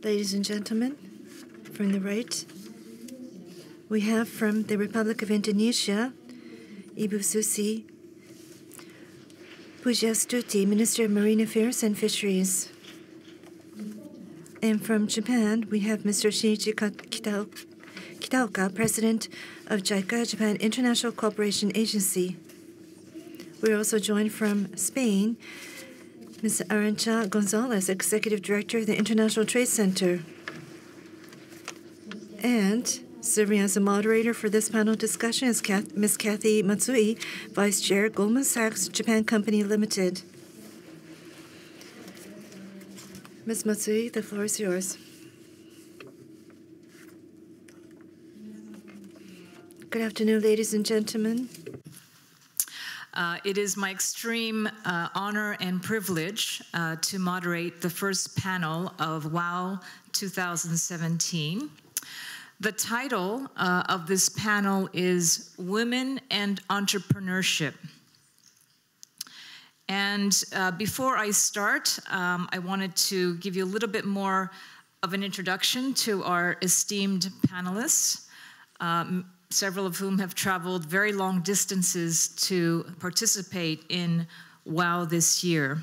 Ladies and gentlemen, from the right, we have from the Republic of Indonesia, Ibu Susi Pujastuti, Minister of Marine Affairs and Fisheries. And from Japan, we have Mr. Shinichi Kitaoka, President of JICA, Japan International Cooperation Agency. We're also joined from Spain, Ms. Arantxa Gonzalez, Executive Director of the International Trade Center. And serving as a moderator for this panel discussion is Ms. Kathy Matsui, Vice Chair, Goldman Sachs Japan Company Limited. Ms. Matsui, the floor is yours. Good afternoon, ladies and gentlemen. It is my extreme honor and privilege to moderate the first panel of WOW 2017. The title of this panel is Women and Entrepreneurship. And before I start, I wanted to give you a little bit more of an introduction to our esteemed panelists, several of whom have traveled very long distances to participate in WOW this year.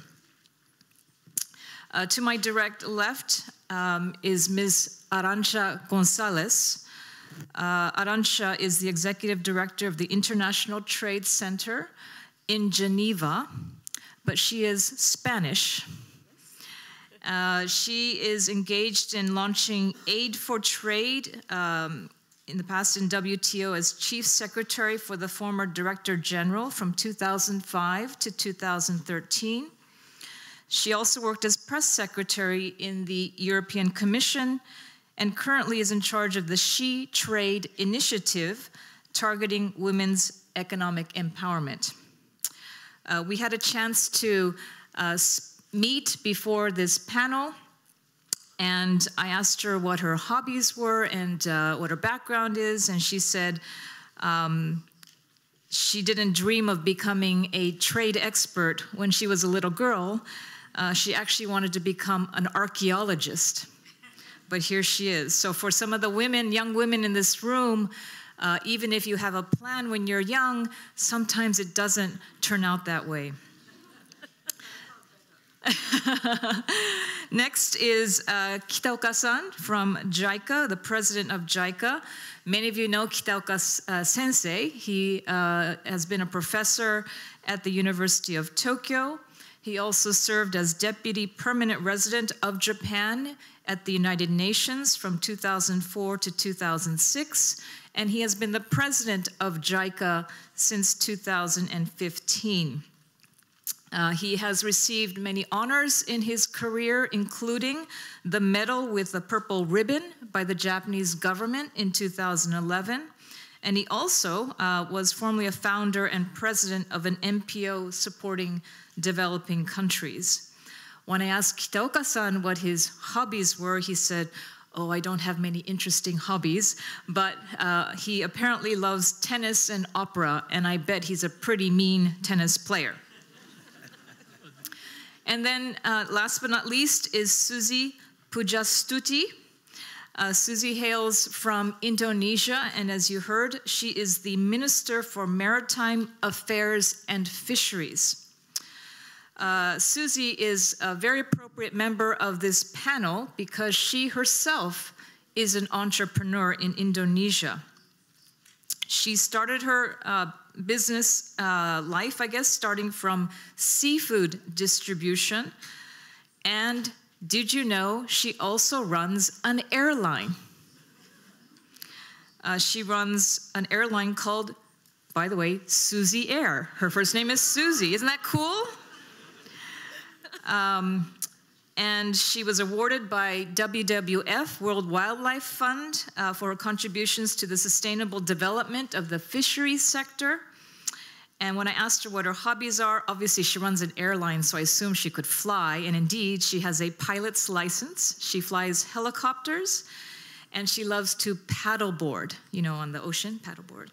To my direct left is Ms. Arantxa Gonzalez. Arantxa is the Executive Director of the International Trade Center in Geneva, but she is Spanish. She is engaged in launching Aid for Trade in the past in WTO as Chief Secretary for the former Director General from 2005 to 2013. She also worked as Press Secretary in the European Commission and currently is in charge of the She Trade Initiative, targeting women's economic empowerment. We had a chance to meet before this panel, and I asked her what her hobbies were and what her background is, and she said she didn't dream of becoming a trade expert when she was a little girl. She actually wanted to become an archaeologist, but here she is. So for some of the women, young women in this room, even if you have a plan when you're young, sometimes it doesn't turn out that way. Next is Kitaoka-san from JICA, the president of JICA. Many of you know Kitaoka Sensei. He has been a professor at the University of Tokyo. He also served as deputy permanent resident of Japan at the United Nations from 2004 to 2006, and he has been the president of JICA since 2015. He has received many honors in his career, including the Medal with the Purple Ribbon by the Japanese government in 2011. And he also was formerly a founder and president of an NPO supporting developing countries. When I asked Kitaoka-san what his hobbies were, he said, "Oh, I don't have many interesting hobbies," but he apparently loves tennis and opera, and I bet he's a pretty mean tennis player. And then last but not least is Suzy Pujastuti. Suzy hails from Indonesia, and as you heard, she is the Minister for Maritime Affairs and Fisheries. Suzy is a very appropriate member of this panel because she herself is an entrepreneur in Indonesia. She started her business life, I guess, starting from seafood distribution. And did you know she also runs an airline? She runs an airline called, by the way, Suzy Air. Her first name is Suzy. Isn't that cool? And she was awarded by WWF, World Wildlife Fund, for her contributions to the sustainable development of the fisheries sector. And when I asked her what her hobbies are, obviously she runs an airline, so I assumed she could fly. And indeed, she has a pilot's license. She flies helicopters, and she loves to paddleboard, you know, on the ocean, paddleboard.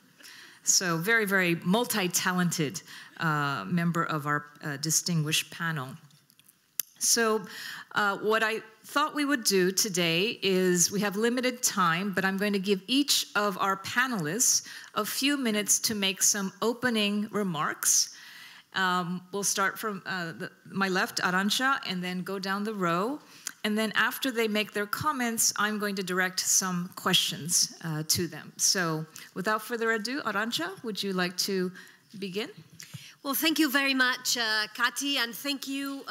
So very, very multi-talented member of our distinguished panel. So what I thought we would do today is we have limited time, but I'm going to give each of our panelists a few minutes to make some opening remarks. We'll start from my left, Arantxa, and then go down the row. And then after they make their comments, I'm going to direct some questions to them. So without further ado, Arantxa, would you like to begin? Well, thank you very much, Kathy, and thank you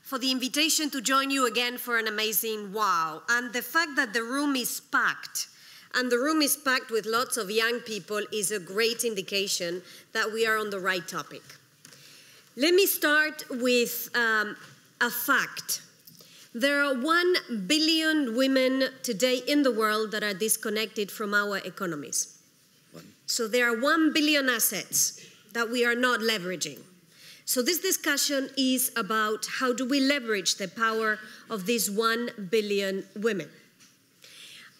for the invitation to join you again for an amazing WAW. And the fact that the room is packed, and the room is packed with lots of young people, is a great indication that we are on the right topic. Let me start with a fact. There are 1 billion women today in the world that are disconnected from our economies. So there are 1 billion assets that we are not leveraging. So this discussion is about how do we leverage the power of these 1 billion women.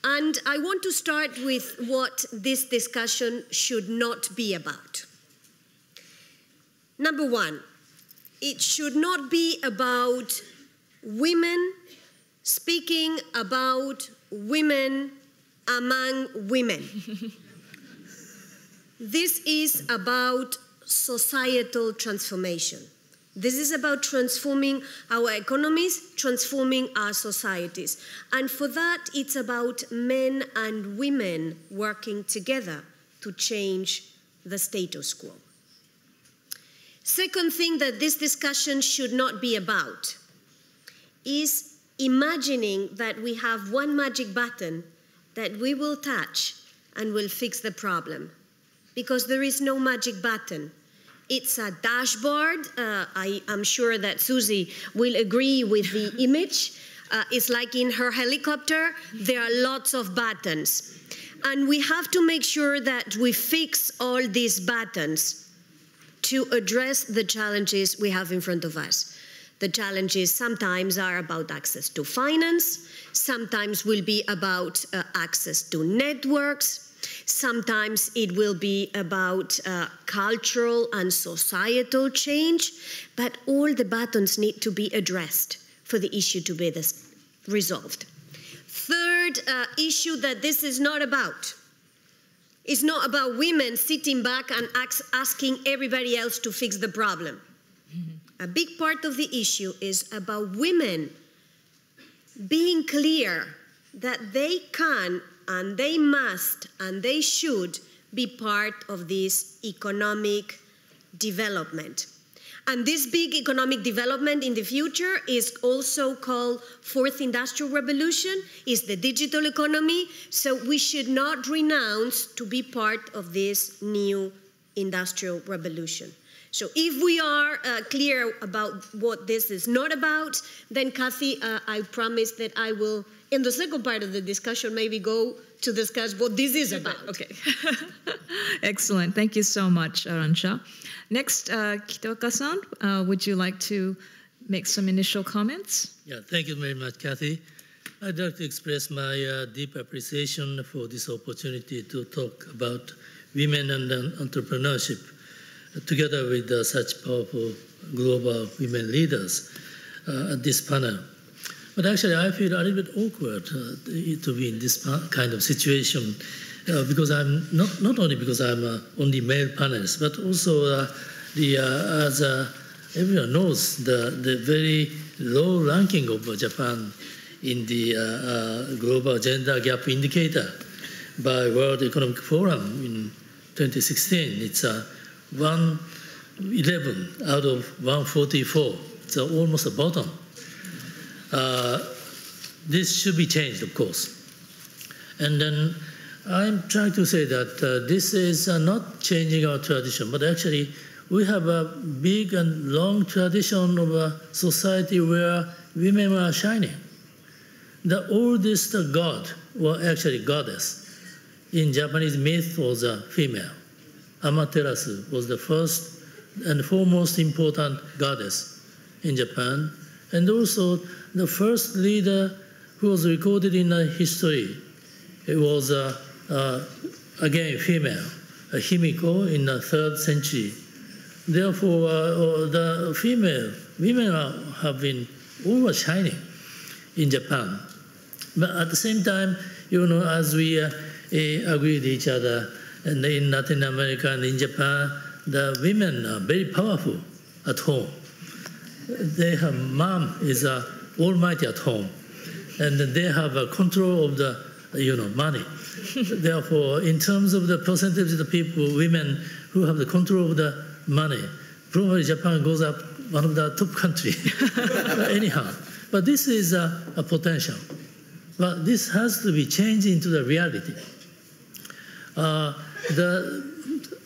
And I want to start with what this discussion should not be about. Number one, it should not be about women speaking about women among women. This is about societal transformation. This is about transforming our economies, transforming our societies. And for that, it's about men and women working together to change the status quo. Second thing that this discussion should not be about is imagining that we have one magic button that we will touch and will fix the problem. Because there is no magic button. It's a dashboard. I am sure that Suzy will agree with the image. It's like in her helicopter, there are lots of buttons. And we have to make sure that we fix all these buttons to address the challenges we have in front of us. The challenges sometimes are about access to finance, sometimes will be about access to networks, sometimes it will be about cultural and societal change, but all the buttons need to be addressed for the issue to be resolved. Third issue that this is not about. It's not about women sitting back and asking everybody else to fix the problem. A big part of the issue is about women being clear that they can and they must and they should be part of this economic development. And this big economic development in the future is also called Fourth Industrial Revolution, is the digital economy. So we should not renounce to be part of this new industrial revolution. So if we are clear about what this is not about, then Kathy, I promise that I will, in the second part of the discussion, maybe go to discuss what this is about. Okay. Excellent. Thank you so much, Arantxa. Next, Kitaoka-san, would you like to make some initial comments? Yeah, thank you very much, Kathy. I'd like to express my deep appreciation for this opportunity to talk about women and entrepreneurship together with such powerful global women leaders at this panel. But actually, I feel a little bit awkward to be in this kind of situation because I'm not only because I'm only male panelist, but also as everyone knows, the very low ranking of Japan in the global gender gap indicator by World Economic Forum in 2016. It's 111 out of 144. It's almost a bottom. This should be changed, of course. And then I'm trying to say that this is not changing our tradition, but actually we have a big and long tradition of a society where women are shining. The oldest god, or actually goddess, in Japanese myth was a female. Amaterasu was the first and foremost important goddess in Japan, and also the first leader who was recorded in history. It was, again, female, Himiko in the 3rd century. Therefore, the women have been always shining in Japan. But at the same time, as we agree with each other, and in Latin America and in Japan, the women are very powerful at home. Mom is almighty at home, and they have a control of the money. Therefore, in terms of the percentage of the people, women who have the control of the money, probably Japan goes up one of the top countries. Anyhow, but this is a potential. But this has to be changed into the reality. The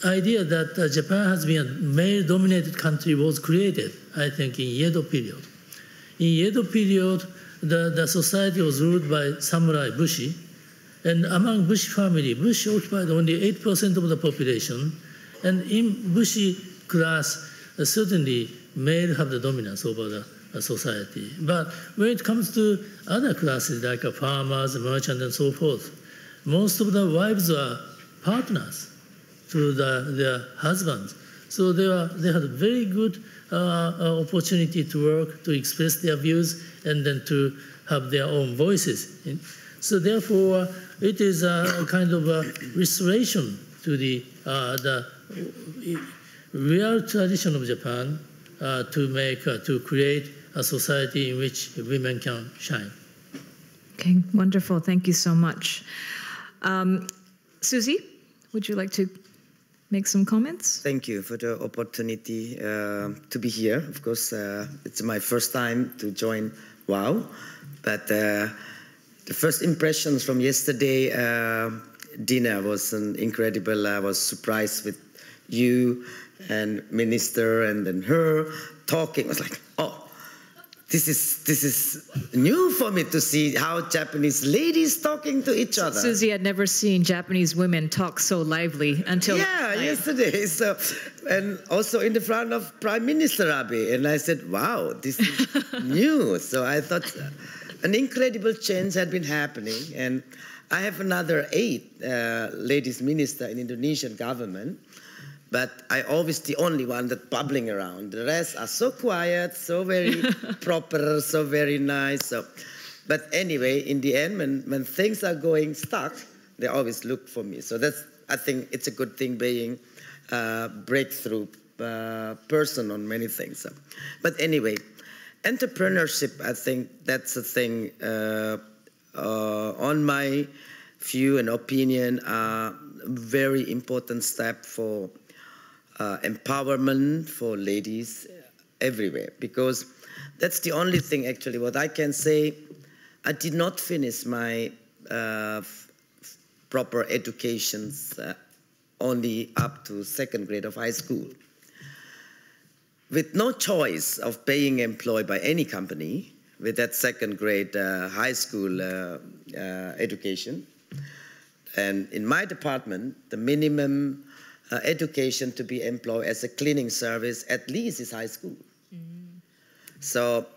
idea that Japan has been a male-dominated country was created, I think, in Edo period. In Edo period, the society was ruled by samurai Bushi, and among Bushi family, Bushi occupied only 8% of the population, and in Bushi class, certainly male have the dominance over the society. But when it comes to other classes like farmers, merchants, and so forth, most of the wives are partners to their husbands. So they had a very good opportunity to work, to express their views, and then to have their own voices. So therefore, it is a kind of a restoration to the real tradition of Japan to create a society in which women can shine. Okay, wonderful. Thank you so much. Susie, would you like to make some comments? Thank you for the opportunity to be here. Of course, it's my first time to join WAW, but the first impressions from yesterday dinner was incredible. I was surprised with you and Minister and then her talking. I was like, oh, this is new for me to see how Japanese ladies talking to each other. Susie had never seen Japanese women talk so lively until yesterday. So, and also in the front of Prime Minister Abe, and I said, wow, this is new. So I thought an incredible change had been happening, and I have another 8 ladies minister in Indonesian government. But I always the only one that bubbling around. The rest are so quiet, so very proper, so very nice. So, but anyway, in the end, when things are going stuck, they always look for me. So I think it's a good thing being a breakthrough person on many things. So, but anyway, entrepreneurship, I think that's a thing on my view and opinion, a very important step for empowerment for ladies everywhere, because that's the only thing actually what I can say. I did not finish my proper educations only up to 2nd grade of high school. With no choice of being employed by any company with that 2nd grade high school education. And in my department, the minimum education to be employed as a cleaning service at least is high school. So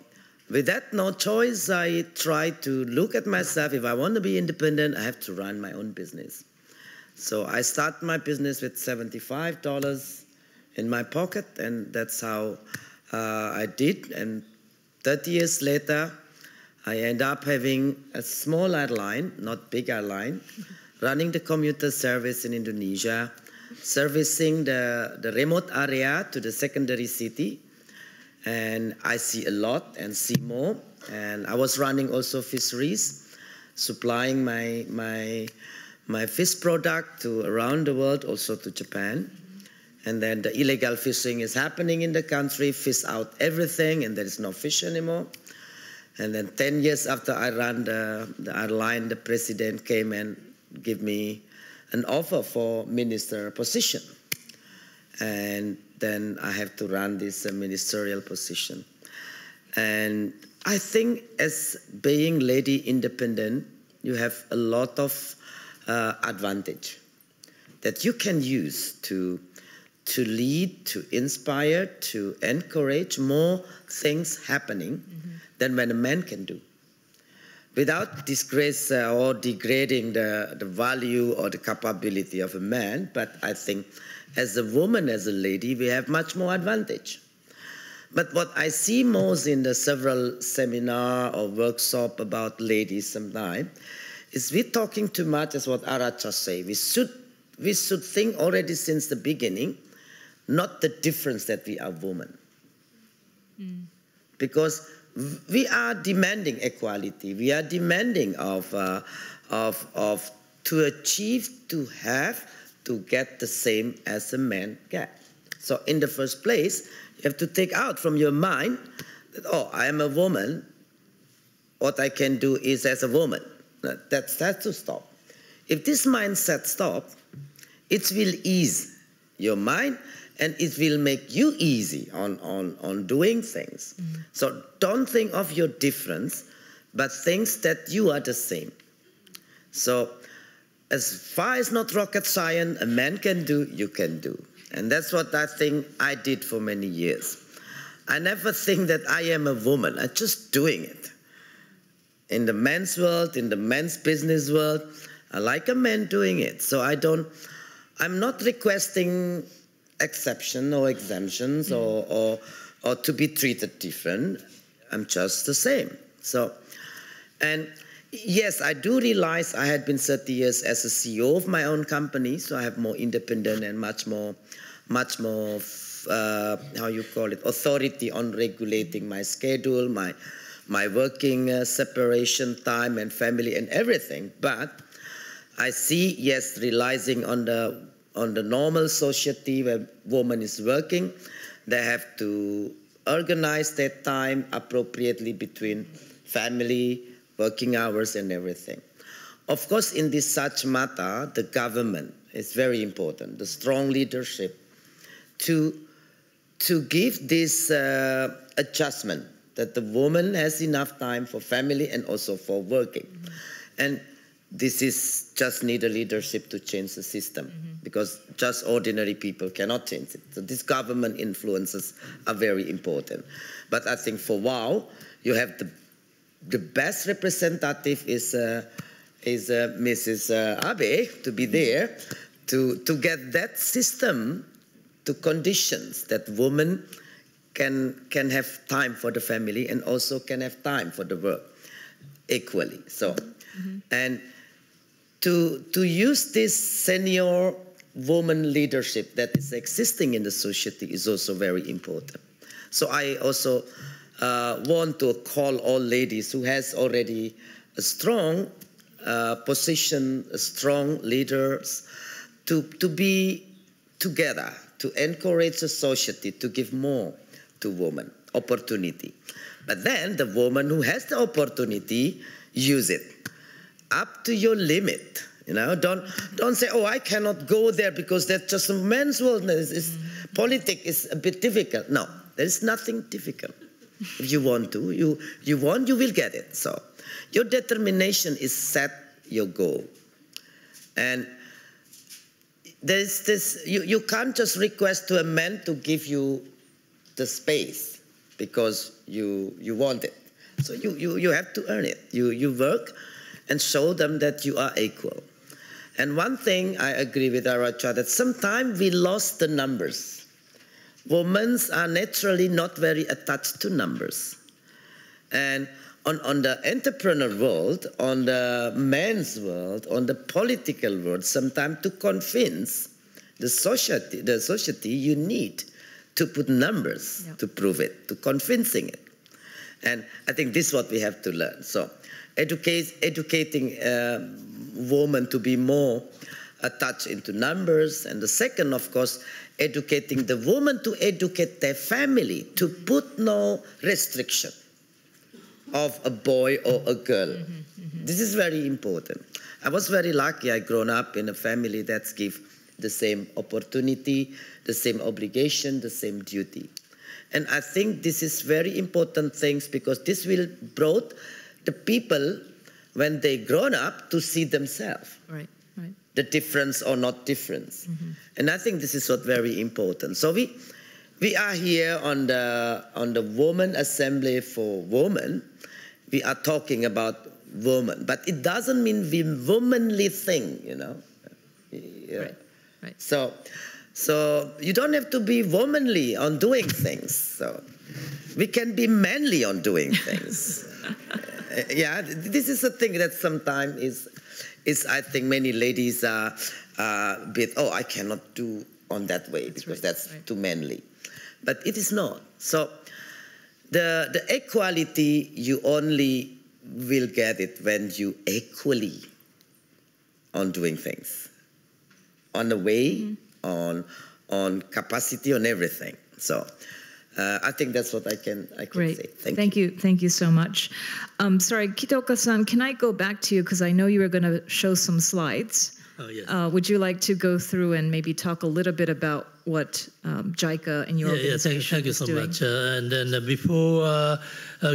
with that no choice, I tried to look at myself. If I want to be independent, I have to run my own business. So I started my business with $75 in my pocket, and that's how I did. And 30 years later, I end up having a small airline, not big airline, running the commuter service in Indonesia, servicing the remote area to the secondary city. And I see a lot and see more. And I was running also fisheries, supplying my fish product to around the world, also to Japan. And then the illegal fishing is happening in the country, fish out everything, and there is no fish anymore. And then 10 years after I ran the airline, the president came and gave me an offer for minister position. And then I have to run this ministerial position. And I think as being lady independent, you have a lot of advantage that you can use to lead, to inspire, to encourage more things happening than when a man can do. Without disgrace or degrading the value or the capability of a man, but I think as a woman, as a lady, we have much more advantage. But what I see most in the several seminar or workshop about ladies sometimes is we're talking too much, as what Aracha say. We should think already since the beginning, not the difference that we are women. Because we are demanding equality. We are demanding to achieve, to have, to get the same as a man get. So in the first place, you have to take out from your mind that, oh, I am a woman. What I can do is as a woman. That has to stop. If this mindset stops, it will ease your mind and it will make you easy on doing things. So don't think of your difference, but think that you are the same. So as far as not rocket science, a man can do, you can do. And that's what I think I did for many years. I never think that I am a woman. I'm just doing it. In the men's world, in the men's business world, I like a man doing it. So I'm not requesting exception or exemptions or to be treated different. I'm just the same. So, and yes, I do realize I had been 30 years as a CEO of my own company, so I have more independent and much more, how you call it, authority on regulating my schedule, my working separation time and family and everything. But I see, yes, realizing on the normal society where woman is working, they have to organize their time appropriately between family, working hours and everything. Of course, in this such matter, the government is very important, the strong leadership to give this adjustment that the woman has enough time for family and also for working. And this is just need a leadership to change the system because just ordinary people cannot change it. So these government influences are very important. But I think for WAW, you have the best representative is Mrs. Abe to be there to get that system to conditions that women can have time for the family and also can have time for the work equally. So, and to use this senior woman leadership that is existing in the society is also very important. So I also want to call all ladies who has already a strong position, strong leaders, to be together, to encourage the society to give more to women, opportunity. But then the woman who has the opportunity, use it up to your limit. You know, don't say, oh, I cannot go there because that's just a man's world. Politics is a bit difficult. No, there is nothing difficult. If you want to, you will get it. So your determination is set your goal. And there's this, you can't just request to a man to give you the space because you want it. So you have to earn it. You work and show them that you are equal. And one thing I agree with Aracha, that sometimes we lost the numbers. Women are naturally not very attached to numbers. And on the entrepreneur world, on the men's world, on the political world, sometimes to convince the society, you need to put numbers to prove it, to convincing it. And I think this is what we have to learn. So educating women to be more attached into numbers. And the second, of course, educating the woman to educate their family, to put no restriction of a boy or a girl. This is very important. I was very lucky. I grown up in a family that gives the same opportunity, the same obligation, the same duty. And I think this is very important things, because this will brought the people, when they grown up, to see themselves. Right, right. The difference or not difference. And I think this is what very important. So we are here on the Women Assembly for Women. We are talking about women, but it doesn't mean we womanly thing, you know. Yeah. Right, right. So you don't have to be womanly on doing things. So we can be manly on doing things. Yeah, this is a thing that sometimes is I think many ladies are a bit, oh, I cannot do on that way because that's too manly. But it is not. So the equality, you only will get it when you equally on doing things, on the way, on capacity, on everything. So I think that's what I can say. Thank you. Thank you so much. Sorry, Kitaoka-san, can I go back to you, because I know you were going to show some slides. Oh, yes. Would you like to go through and maybe talk a little bit about what JICA and your organization thank you is so doing? much. And then before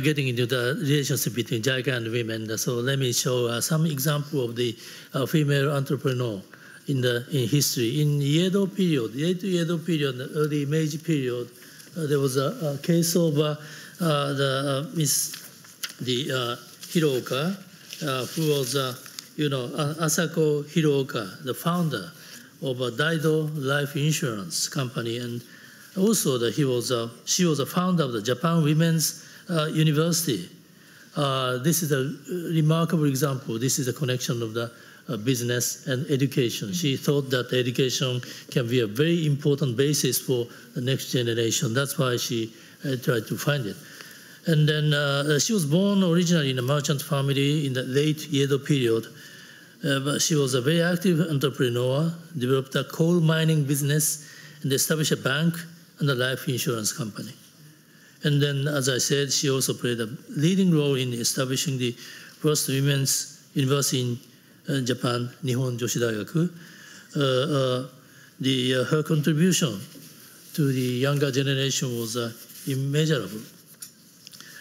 getting into the relationship between JICA and women, so let me show some example of the female entrepreneur in history. In Edo period, late Edo period, early Meiji period, there was a case of the Hirooka, who was Asako Hirooka, the founder of a Daido life insurance company, and also she was a founder of the Japan Women's University. This is a remarkable example. This is a connection of the business and education. She thought that education can be a very important basis for the next generation. That's why she tried to find it. And then she was born originally in a merchant family in the late Edo period. But she was a very active entrepreneur, developed a coal mining business, and established a bank and a life insurance company. And then, as I said, she also played a leading role in establishing the first women's university in Japan, Nihon Joshi Daigaku. Her contribution to the younger generation was immeasurable.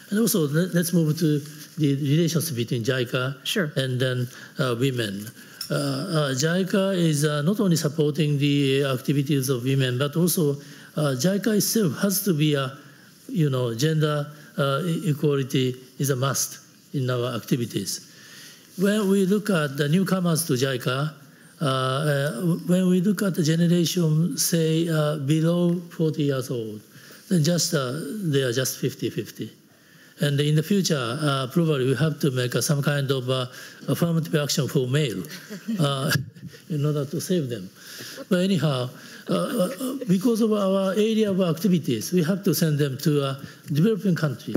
And also, let's move to the relations between JICA and then women. JICA is not only supporting the activities of women, but also JICA itself has to be gender equality is a must in our activities. When we look at the newcomers to JICA, when we look at the generation, say, below 40 years old, then they are just 50-50. And in the future, probably we have to make some kind of affirmative action for male in order to save them. But anyhow, because of our area of activities, we have to send them to developing countries.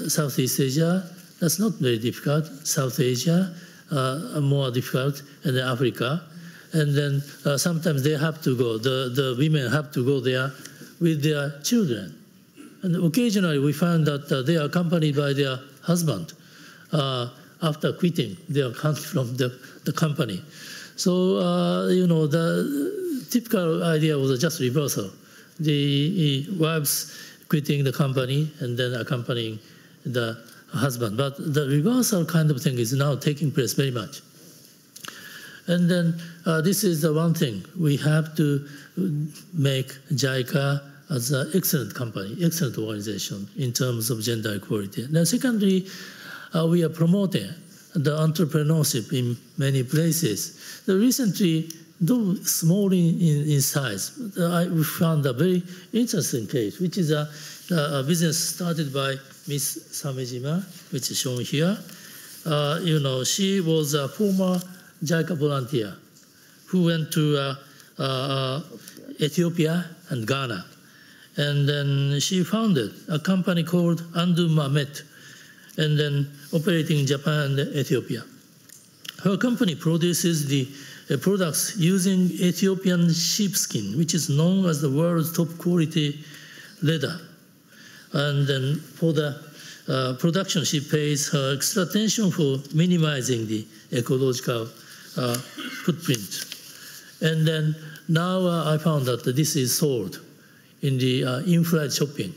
Southeast Asia, that's not very difficult. South Asia, more difficult, and then Africa. And then sometimes they have to go, the women have to go there with their children. And occasionally we find that they are accompanied by their husband after quitting their country from the company. So, the typical idea was just reversal. The wives quitting the company and then accompanying the husband. But the reversal kind of thing is now taking place very much. And then this is the one thing. We have to make JICA as an excellent company, excellent organization in terms of gender equality. Then secondly, we are promoting the entrepreneurship in many places. Recently, though small in size, we found a very interesting case, which is a business started by Miss Samejima, which is shown here. She was a former JICA volunteer who went to Ethiopia and Ghana. And then she founded a company called Andu Mamet, and then operating in Japan and Ethiopia. Her company produces the products using Ethiopian sheepskin, which is known as the world's top quality leather. And then for the production, she pays her extra attention for minimizing the ecological footprint. And then now I found that this is sold in the in-flight shopping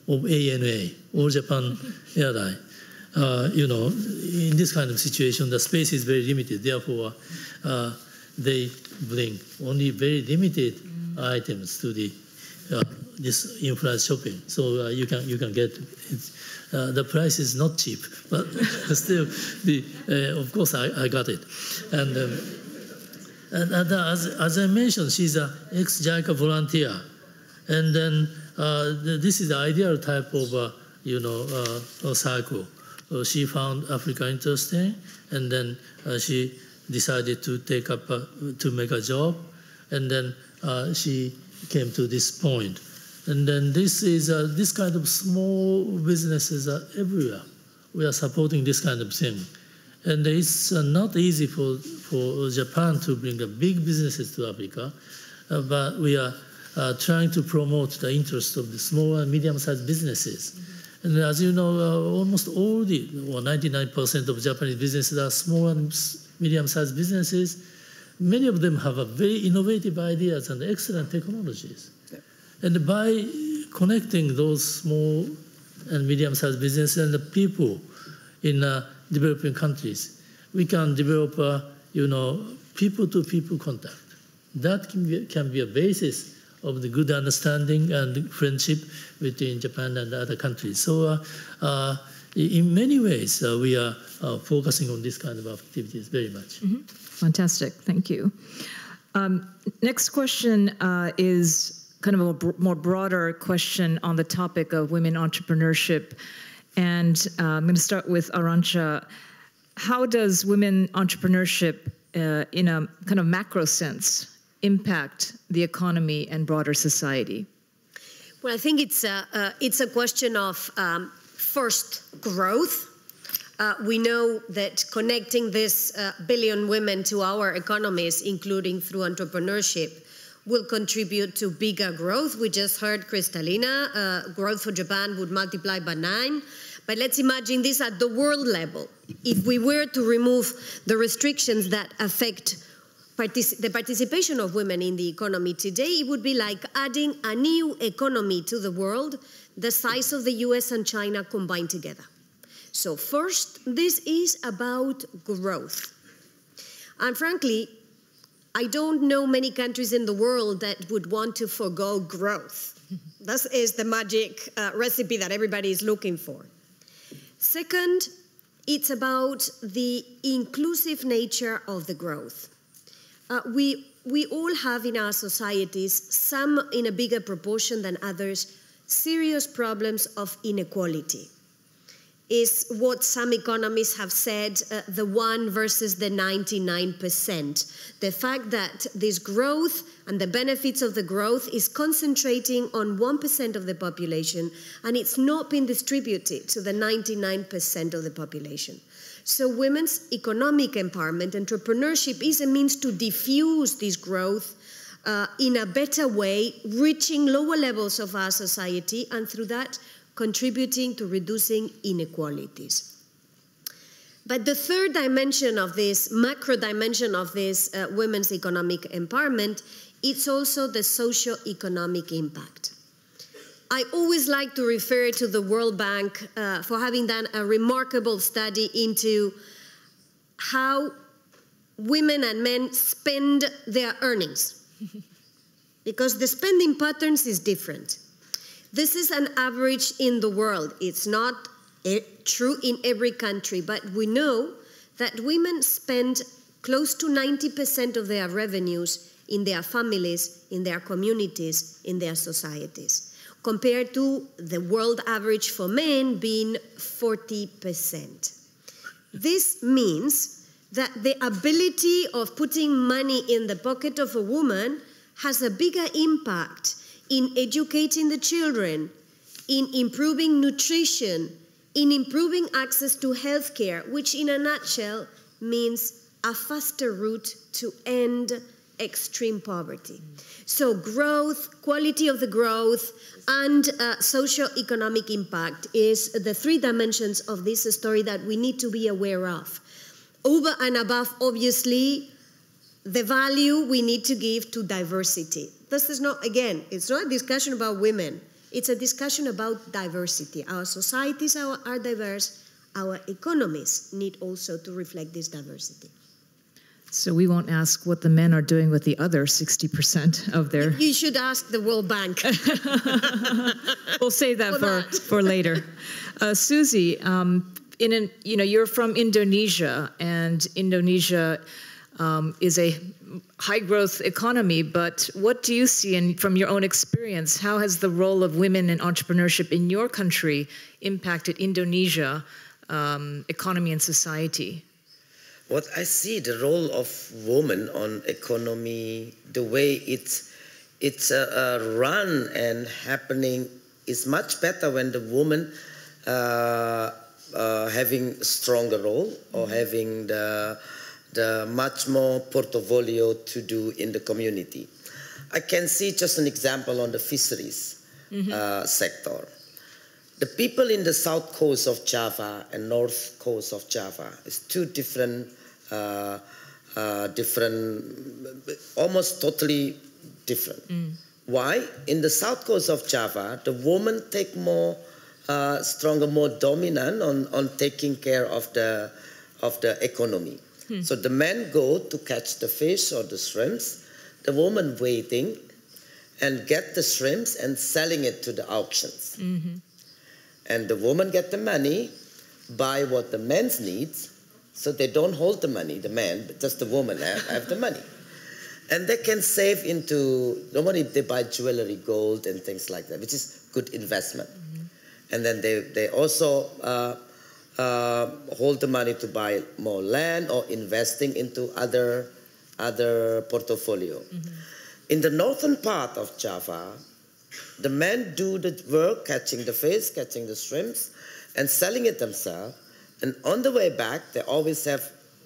of ANA, All Japan Airline. In this kind of situation, the space is very limited. Therefore, they bring only very limited items to the this in-flight shopping. So you can get it. The price is not cheap, but still, of course, I got it. And as I mentioned, she's an ex-JICA volunteer, and then this is the ideal type of cycle. She found Africa interesting, and then she decided to take up to make a job, and then she came to this point. And then this kind of small businesses are everywhere. We are supporting this kind of thing. And it's not easy for Japan to bring big businesses to Africa, but we are trying to promote the interest of the small and medium-sized businesses. And as you know, almost all 99% of Japanese businesses are small and medium-sized businesses. Many of them have very innovative ideas and excellent technologies. And by connecting those small and medium-sized businesses and the people in developing countries, we can develop people-to-people contact. That can be a basis of the good understanding and friendship between Japan and other countries. So in many ways, we are focusing on this kind of activities very much. Mm-hmm. Fantastic, thank you. Next question is kind of a more broader question on the topic of women entrepreneurship. And I'm going to start with Arantxa. How does women entrepreneurship in a kind of macro sense impact the economy and broader society? Well, I think it's a question of first growth. We know that connecting this billion women to our economies, including through entrepreneurship, will contribute to bigger growth. We just heard Kristalina, growth for Japan would multiply by 9. But let's imagine this at the world level. If we were to remove the restrictions that affect the participation of women in the economy today, it would be like adding a new economy to the world, the size of the US and China combined together. So first, this is about growth. And frankly, I don't know many countries in the world that would want to forgo growth. This is the magic recipe that everybody is looking for. Second, it's about the inclusive nature of the growth. We all have in our societies, some in a bigger proportion than others, serious problems of inequality. Is what some economists have said, the 1 versus the 99%. The fact that this growth and the benefits of the growth is concentrating on 1% of the population, and it's not been distributed to the 99% of the population. So women's economic empowerment, entrepreneurship is a means to diffuse this growth in a better way, reaching lower levels of our society, and through that, contributing to reducing inequalities. But the third dimension of this, macro dimension of this women's economic empowerment, it's also the socio-economic impact. I always like to refer to the World Bank for having done a remarkable study into how women and men spend their earnings. Because the spending patterns is different. This is an average in the world. It's not true in every country, but we know that women spend close to 90% of their revenues in their families, in their communities, in their societies, compared to the world average for men being 40%. This means that the ability of putting money in the pocket of a woman has a bigger impact in educating the children, in improving nutrition, in improving access to health care, which in a nutshell means a faster route to end extreme poverty. So growth, quality of the growth, and socio-economic impact is the three dimensions of this story that we need to be aware of. Over and above, obviously, the value we need to give to diversity. This is not, again, it's not a discussion about women. It's a discussion about diversity. Our societies are diverse. Our economies need also to reflect this diversity. So we won't ask what the men are doing with the other 60% of their... You should ask the World Bank. We'll save that for later. Susie, you're from Indonesia, and Indonesia is a high-growth economy, but what do you see from your own experience? How has the role of women in entrepreneurship in your country impacted Indonesia economy and society? What I see, the role of women on economy, the way it's run and happening is much better when the woman having a stronger role or having the much more portfolio to do in the community. I can see just an example on the fisheries sector. The people in the south coast of Java and north coast of Java is two different, almost totally different. Why? In the south coast of Java, the women take more stronger, more dominant on taking care of the economy. So the men go to catch the fish or the shrimps, the woman waiting and get the shrimps and selling it to the auctions. And the woman get the money, buy what the man needs, so they don't hold the money, the man, but just the woman have the money. And they can save into, normally they buy jewelry, gold and things like that, which is good investment. And then they also hold the money to buy more land or investing into other portfolio. In the northern part of Java, the men do the work, catching the fish, catching the shrimps, and selling it themselves. And on the way back, they always have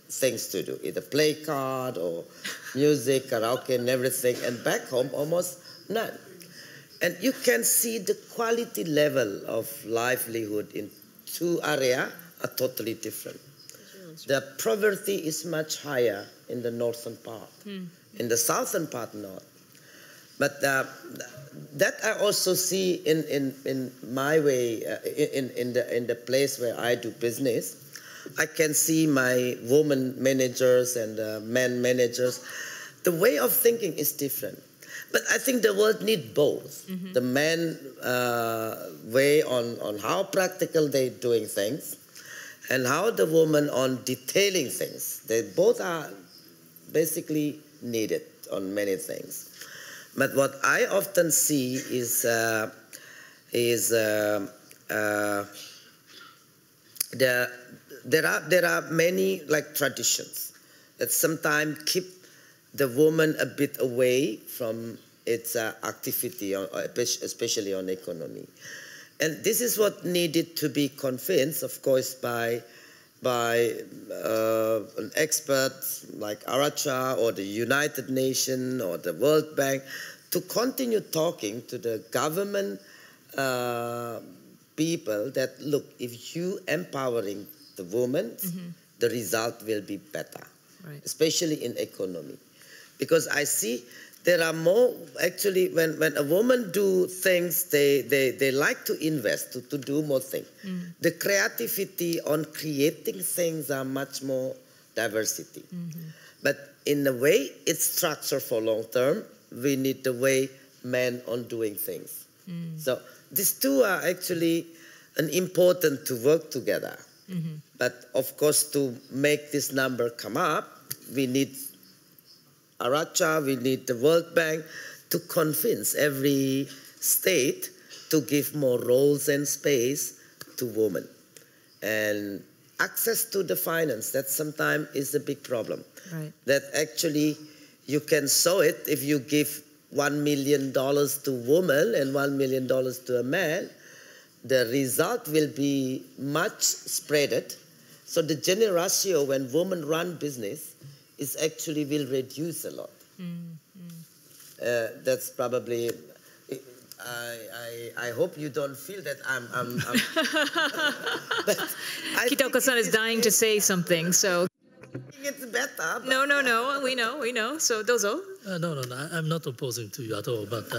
things to do, either play card or music, karaoke and everything, and back home almost none. And you can see the quality level of livelihood in two areas are totally different. The poverty is much higher in the northern part. In the southern part, not. But that I also see in my way, in the place where I do business. I can see my women managers and men managers. The way of thinking is different. But I think the world needs both. The men way on how practical they're doing things and how the woman on detailing things. They both are basically needed on many things. But what I often see is there are many like traditions that sometimes keep the woman a bit away from its activity, especially on economy. And this is what needed to be convinced, of course, by an expert like Aracha or the United Nations or the World Bank to continue talking to the government people that, look, if you empowering the women, the result will be better, especially in economy. Because I see there are more, actually, when a woman do things, they like to invest, to do more things. The creativity on creating things are much more diversity. But in a way, it's structured for long term. We need the way men on doing things. So these two are actually important to work together. But of course, to make this number come up, we need Aracha, we need the World Bank to convince every state to give more roles and space to women. And access to the finance, that sometimes is a big problem. Right. That actually you can solve it if you give $1 million to women and $1 million to a man. The result will be much spreaded. So the gender ratio when women run business is actually will reduce a lot. That's probably. I hope you don't feel that I'm Kitaoka-san is dying to say something, so. It's better. No, we know. So, dozo. No, I'm not opposing to you at all. But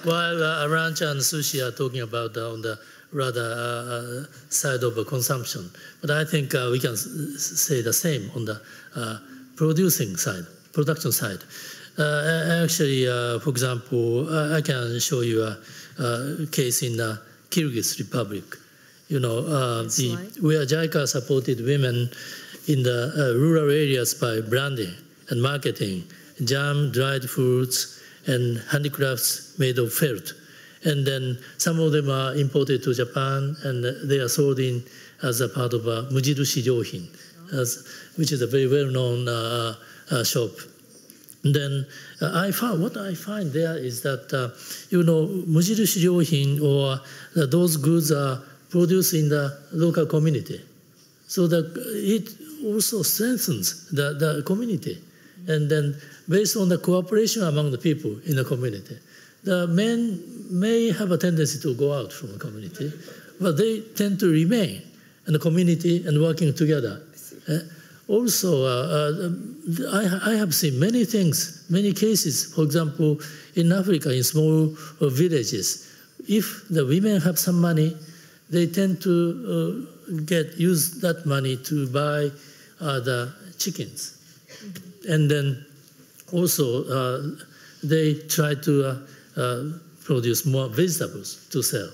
while Arancha and Sushi are talking about on the rather side of consumption, but I think we can say the same on the production side. Actually, for example, I can show you a case in the Kyrgyz Republic. You know, where JICA supported women in the rural areas by branding and marketing, jam, dried fruits, and handicrafts made of felt. And then some of them are imported to Japan, and they are sold in as a part of a Mujirushi Ryohin, which is a very well-known shop. And then what I find there is that, you know, Mujirushi Ryohin or those goods are produced in the local community. So that it also strengthens the community. And then based on the cooperation among the people in the community, the men may have a tendency to go out from the community, but they tend to remain in the community and working together. Also, I have seen many things, many cases, for example, in Africa, in small villages, if the women have some money, they tend to use that money to buy the chickens. And then also they try to produce more vegetables to sell.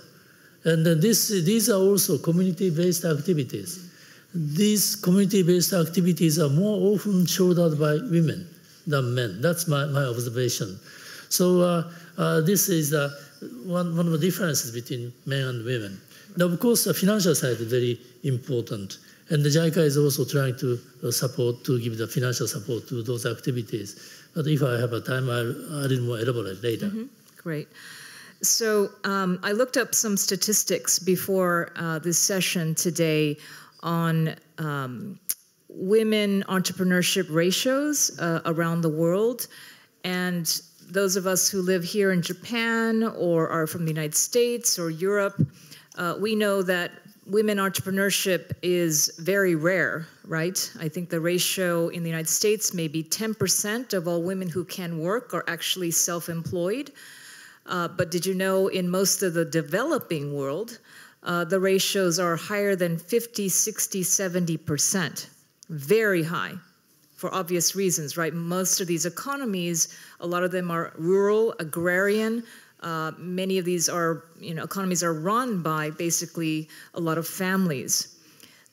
And then these are also community-based activities. These community-based activities are more often shouldered by women than men. That's my observation. So this is one of the differences between men and women. Now, of course, the financial side is very important. And the JICA is also trying to give the financial support to those activities. But if I have a time, I'll a little more elaborate later. Great. So I looked up some statistics before this session today on women entrepreneurship ratios around the world. And those of us who live here in Japan or are from the United States or Europe, we know that women entrepreneurship is very rare, right? I think the ratio in the United States, maybe 10% of all women who can work are actually self-employed. But did you know in most of the developing world, the ratios are higher than 50, 60, 70%. Very high for obvious reasons, right? Most of these economies, a lot of them are rural, agrarian. Many of these are, economies are run by basically a lot of families.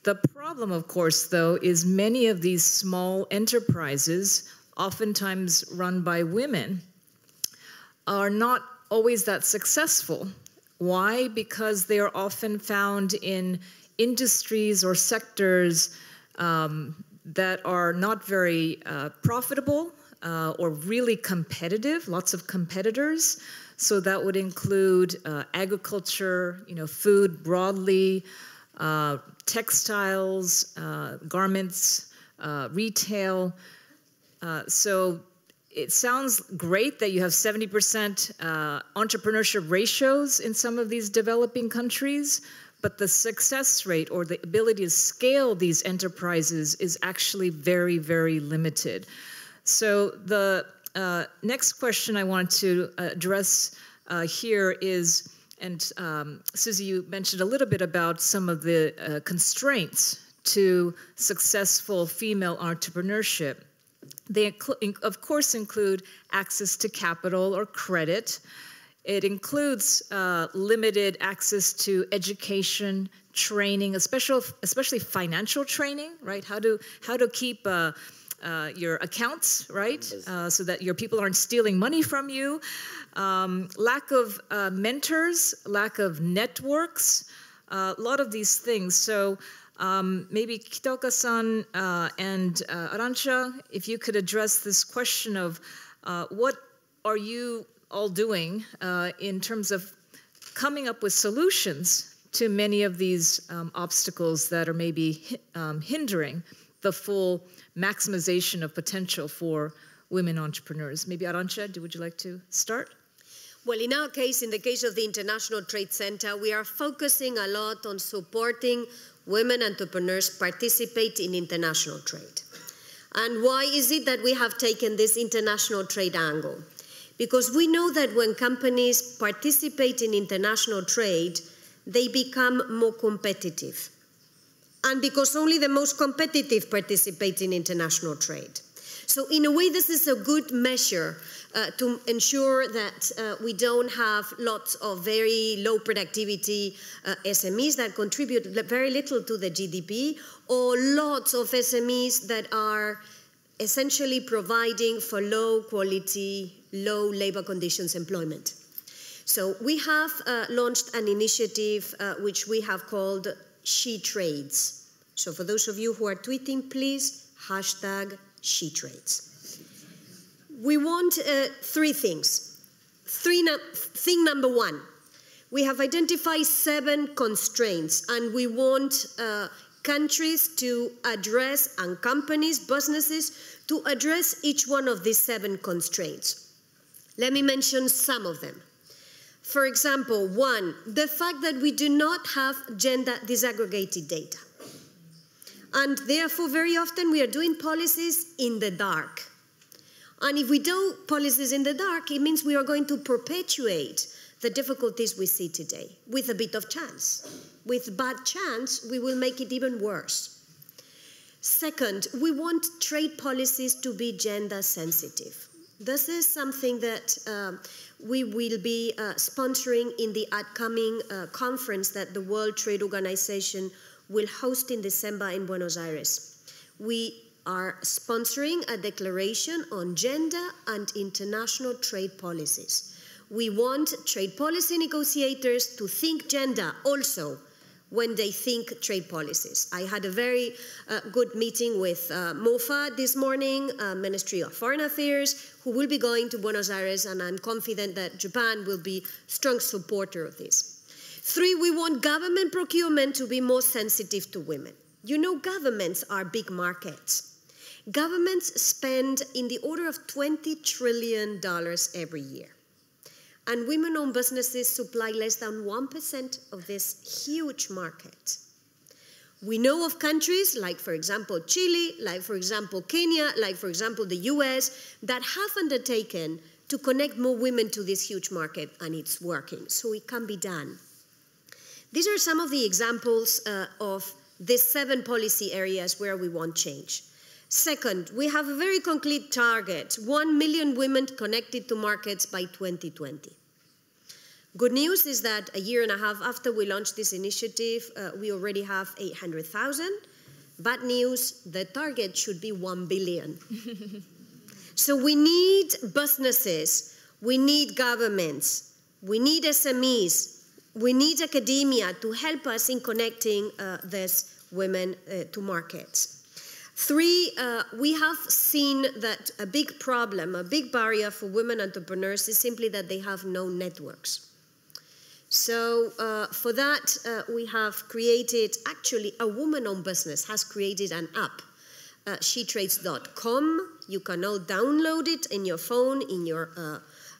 The problem, of course, though, is many of these small enterprises, oftentimes run by women, are not always that successful. Why? Because they are often found in industries or sectors that are not very profitable or really competitive, lots of competitors. So that would include agriculture, food broadly, textiles, garments, retail. So it sounds great that you have 70% entrepreneurship ratios in some of these developing countries, but the success rate or the ability to scale these enterprises is actually very, very limited. So the next question I want to address here is, and Susie, you mentioned a little bit about some of the constraints to successful female entrepreneurship. They, of course, include access to capital or credit. It includes limited access to education, training, especially financial training, right? How to keep your accounts, right? So that your people aren't stealing money from you. Lack of mentors, lack of networks, a lot of these things. So maybe Kitaoka-san and Arantxa, if you could address this question of what are you all doing in terms of coming up with solutions to many of these obstacles that are maybe hindering the full maximization of potential for women entrepreneurs. Maybe Arantxa, would you like to start? Well, in our case, in the case of the International Trade Center, we are focusing a lot on supporting women entrepreneurs participate in international trade. And why is it that we have taken this international trade angle? Because we know that when companies participate in international trade, they become more competitive. And because only the most competitive participate in international trade. So in a way, this is a good measure to ensure that we don't have lots of very low productivity SMEs that contribute very little to the GDP, or lots of SMEs that are essentially providing for low quality, low labor conditions employment. So we have launched an initiative which we have called She Trades. So for those of you who are tweeting, please hashtag She Trades. We want three things. Thing number one, we have identified 7 constraints, and we want countries to address, and companies, businesses, to address each one of these 7 constraints. Let me mention some of them. For example, 1, the fact that we do not have gender disaggregated data. And therefore, very often we are doing policies in the dark. And if we do policies in the dark, it means we are going to perpetuate the difficulties we see today with a bit of chance. With bad chance, we will make it even worse. Second, we want trade policies to be gender sensitive. This is something that we will be sponsoring in the upcoming conference that the World Trade Organization will host in December in Buenos Aires. We are sponsoring a declaration on gender and international trade policies. We want trade policy negotiators to think gender also when they think trade policies. I had a very good meeting with MOFA this morning, Ministry of Foreign Affairs, who will be going to Buenos Aires, and I'm confident that Japan will be a strong supporter of this. 3, we want government procurement to be more sensitive to women. You know, governments are big markets. Governments spend in the order of $20 trillion every year. And women-owned businesses supply less than 1% of this huge market. We know of countries like, for example, Chile, like, for example, Kenya, like, for example, the US, that have undertaken to connect more women to this huge market, and it's working. So it can be done. These are some of the examples of these 7 policy areas where we want change. Second, we have a very concrete target, 1 million women connected to markets by 2020. Good news is that a year and a half after we launched this initiative, we already have 800,000. Bad news, the target should be 1 billion. So we need businesses, we need governments, we need SMEs, we need academia to help us in connecting these women to markets. 3, we have seen that a big problem, a big barrier for women entrepreneurs is simply that they have no networks. So for that, we have created, actually a woman-owned business has created an app, shetrades.com. You can all download it in your phone, in your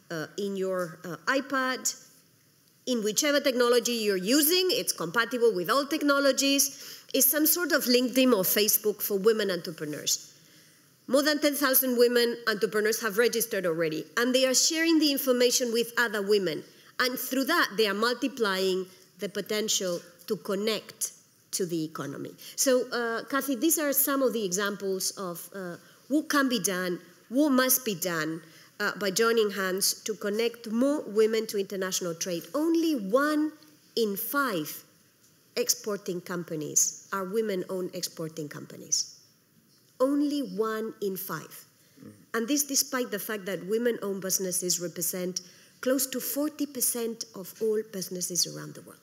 iPad, in whichever technology you're using. It's compatible with all technologies. It's some sort of LinkedIn or Facebook for women entrepreneurs. More than 10,000 women entrepreneurs have registered already, and they are sharing the information with other women. And through that, they are multiplying the potential to connect to the economy. So, Kathy, these are some of the examples of what can be done, what must be done, by joining hands to connect more women to international trade. Only 1 in 5 exporting companies are women-owned exporting companies. Only 1 in 5. And this despite the fact that women-owned businesses represent close to 40% of all businesses around the world.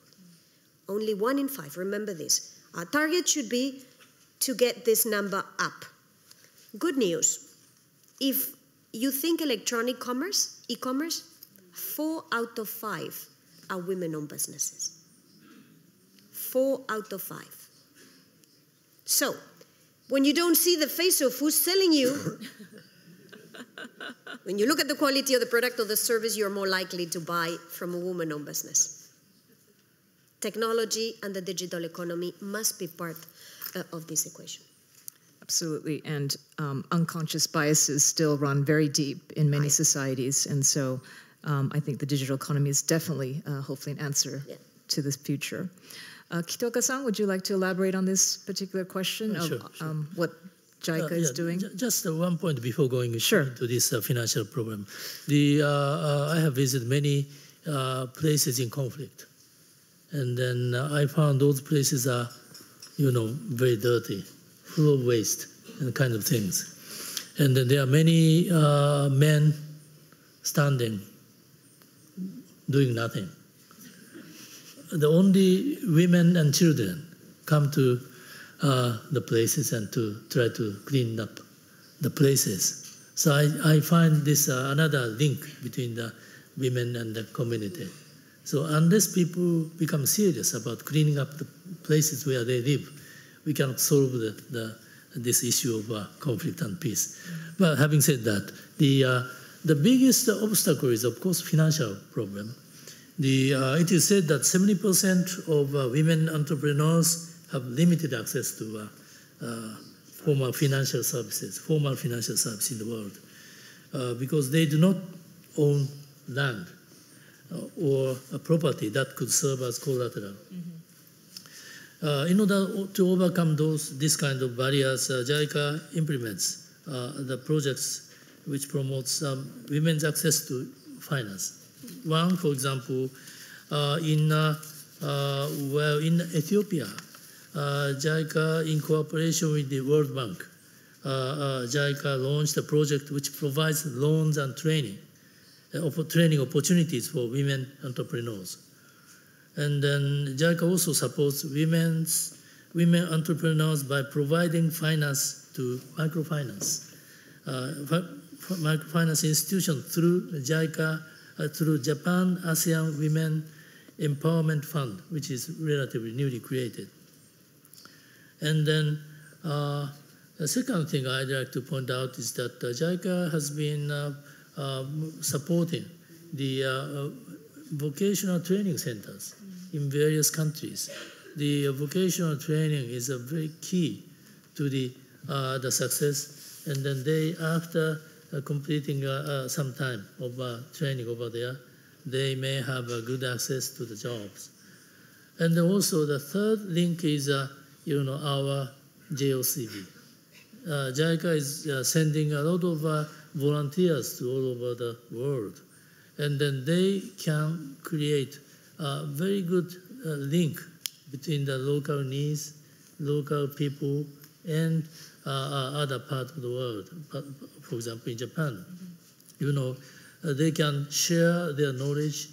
Only 1 in 5, remember this. Our target should be to get this number up. Good news, if you think electronic commerce, e-commerce, 4 out of 5 are women-owned businesses. 4 out of 5. So, when you don't see the face of who's selling you, when you look at the quality of the product or the service, you're more likely to buy from a woman-owned business. Technology and the digital economy must be part of this equation. Absolutely, and unconscious biases still run very deep in many societies, and so I think the digital economy is definitely, hopefully, an answer to this future. Kitaoka-san, would you like to elaborate on this particular question of what JICA is doing? Just one point before going to this financial problem. I have visited many places in conflict, and then I found those places are, very dirty, full of waste and kind of things. And then there are many men standing, doing nothing. The only women and children come to the places and to try to clean up the places. So I find this another link between the women and the community. So unless people become serious about cleaning up the places where they live, we cannot solve this issue of conflict and peace. But having said that, the biggest obstacle is, of course, financial problem. It is said that 70% of women entrepreneurs have limited access to formal financial services in the world, because they do not own land or a property that could serve as collateral. In order to overcome this kind of barriers, JICA implements the projects which promotes women's access to finance. One, for example, in Ethiopia, JICA, in cooperation with the World Bank, JICA launched a project which provides loans and training opportunities for women entrepreneurs. And then JICA also supports women entrepreneurs by providing finance to microfinance institutions through JICA, through Japan ASEAN Women Empowerment Fund, which is relatively newly created. And then the second thing I'd like to point out is that JICA has been supporting the vocational training centers in various countries. The vocational training is a very key to the success, and then after completing some time of training over there, they may have good access to the jobs. And also the third link is our JOCB. JICA is sending a lot of volunteers to all over the world, and then they can create a very good link between the local needs, local people, and other parts of the world. For example, in Japan, they can share their knowledge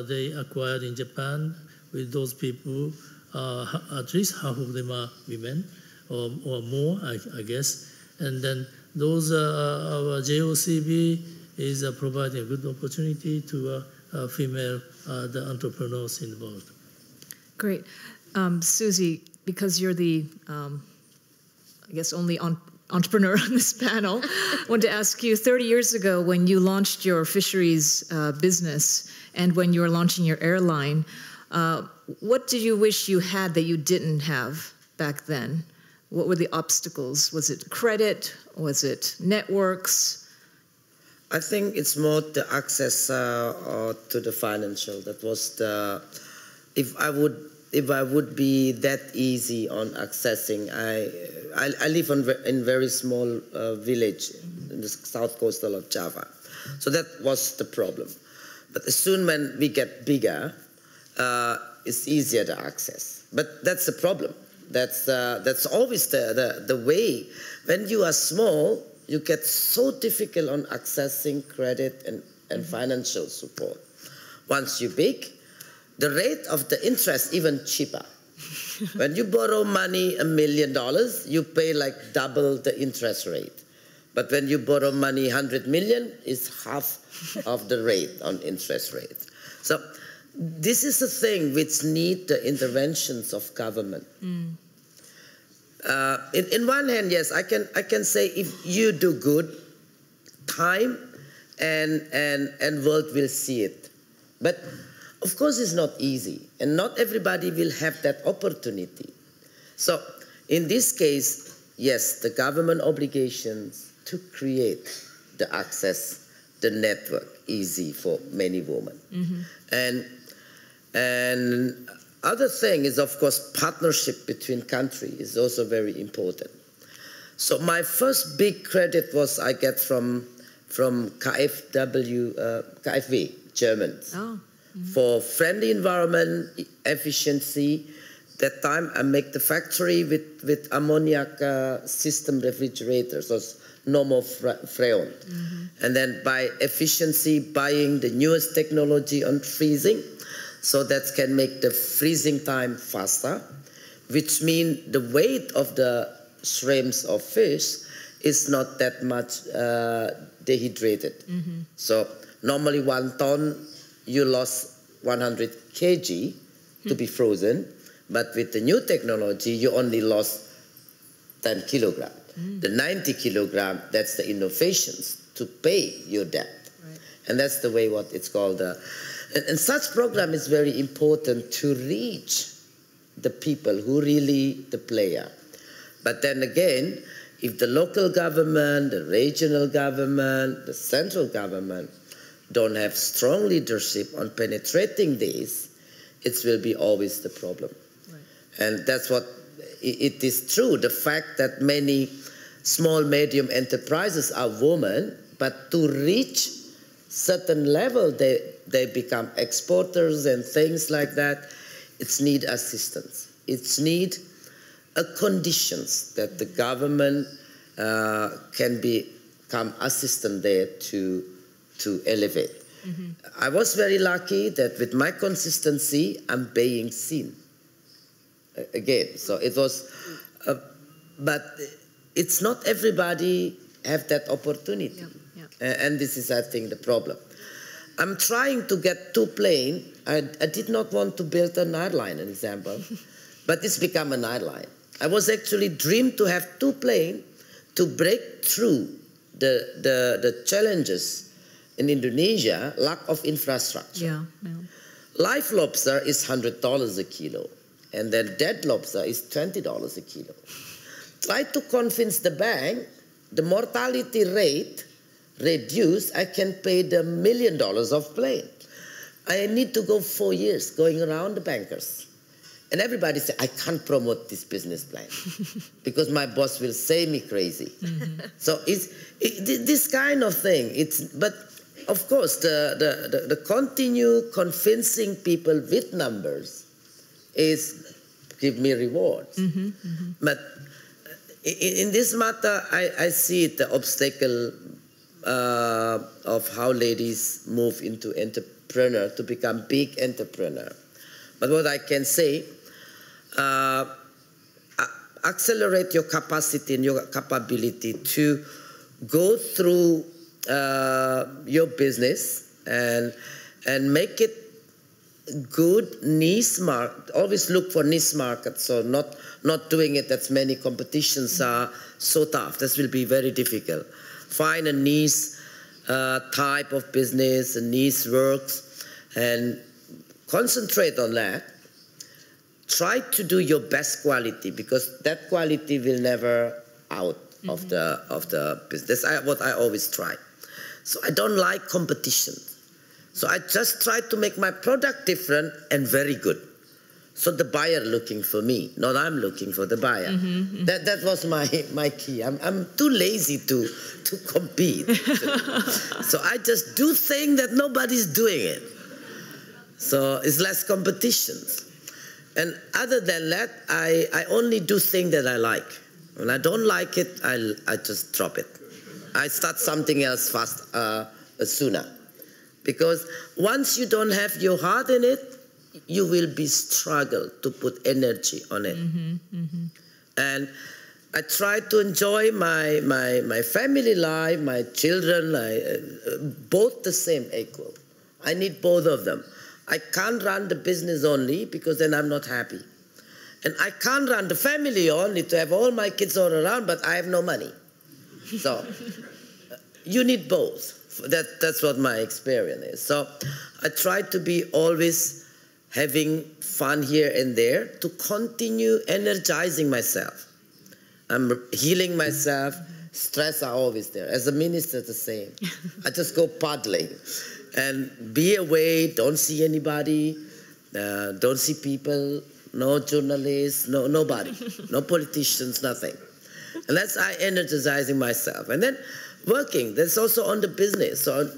they acquired in Japan with those people. At least half of them are women, or more, I guess. And then those our JOCB is providing a good opportunity to female the entrepreneurs involved. Great. Susie, because you're the, I guess, only entrepreneur on this panel, I wanted to ask you, 30 years ago when you launched your fisheries business and when you were launching your airline, what do you wish you had that you didn't have back then? What were the obstacles? Was it credit? Was it networks? I think it's more the access to the financial. That was the, if I would be that easy on accessing. I live in very small village in the south coastal of Java. So that was the problem. But as soon when we get bigger, it's easier to access. But that's the problem. That's always the way. When you are small, you get so difficult on accessing credit and financial support. Once you're big, the rate of the interest even cheaper. When you borrow money, $1 million, you pay like double the interest rate. But when you borrow money, 100 million, it's half of the rate on interest rate. So this is a thing which need the interventions of government. In one hand, yes, I can say if you do good, time and world will see it. But of course, it's not easy, and not everybody will have that opportunity. So in this case, yes, the government obligations to create the access, the network easy for many women. And other thing is, of course, partnership between countries is also very important. So my first big credit was I get from KfW, Germans. For friendly environment, efficiency. That time I make the factory with ammoniac system refrigerators, so no more freon. And then by efficiency, buying the newest technology on freezing, so that can make the freezing time faster, which means the weight of the shrimps or fish is not that much dehydrated. So normally 1 ton, you lost 100 kg to be frozen, but with the new technology, you only lost 10 kilogram. The 90 kilogram, that's the innovations to pay your debt. And that's the way what it's called. And such program is very important to reach the people who really the player. But then again, if the local government, the regional government, the central government don't have strong leadership on penetrating this, it will be always the problem. And that's what it is true. The fact that many small, medium enterprises are women, but to reach certain level, they become exporters and things like that. It's need assistance. It's need a conditions that the government can become assistant there to elevate. I was very lucky that with my consistency, I'm being seen again. So it was, but it's not everybody have that opportunity. And this is, I think, the problem. I'm trying to get 2 planes. I did not want to build an airline, an example, but it's become an airline. I was actually dreamed to have 2 planes to break through the challenges in Indonesia, lack of infrastructure. Live lobster is $100 a kilo, and then dead lobster is $20 a kilo. Try to convince the bank, the mortality rate reduced, I can pay the $1 million of plane. I need to go 4 years going around the bankers. And everybody said, I can't promote this business plan because my boss will say me crazy. So it's this kind of thing. But of course, the continue convincing people with numbers is give me rewards. But in this matter, I see the obstacle of how ladies move into entrepreneur to become big entrepreneur. But what I can say, accelerate your capacity and your capability to go through your business and make it good niche market. Always look for niche market. So not doing it as many competitions are so tough. This will be very difficult. Find a niche type of business, a niche works, and concentrate on that. Try to do your best quality because that quality will never out of the business. That's what I always try. So I don't like competition. So I just try to make my product different and very good. So the buyer looking for me, not I'm looking for the buyer. That was my key. I'm too lazy to compete. So I just do things that nobody's doing it. So it's less competitions. And other than that, I only do things that I like. When I don't like it, I just drop it. I start something else sooner. Because once you don't have your heart in it, you will be struggle to put energy on it. And I try to enjoy my family life, my children, both the same equal. I need both of them. I can't run the business only because then I'm not happy. And I can't run the family only to have all my kids all around, but I have no money. So you need both. That's what my experience is. So I try to be always having fun here and there to continue energizing myself. I'm healing myself. Stress are always there. As a minister, the same. I just go paddling and be away, don't see anybody, don't see people, no journalists, nobody, no politicians, nothing. And that's energizing myself. And then working, that's also on the business. So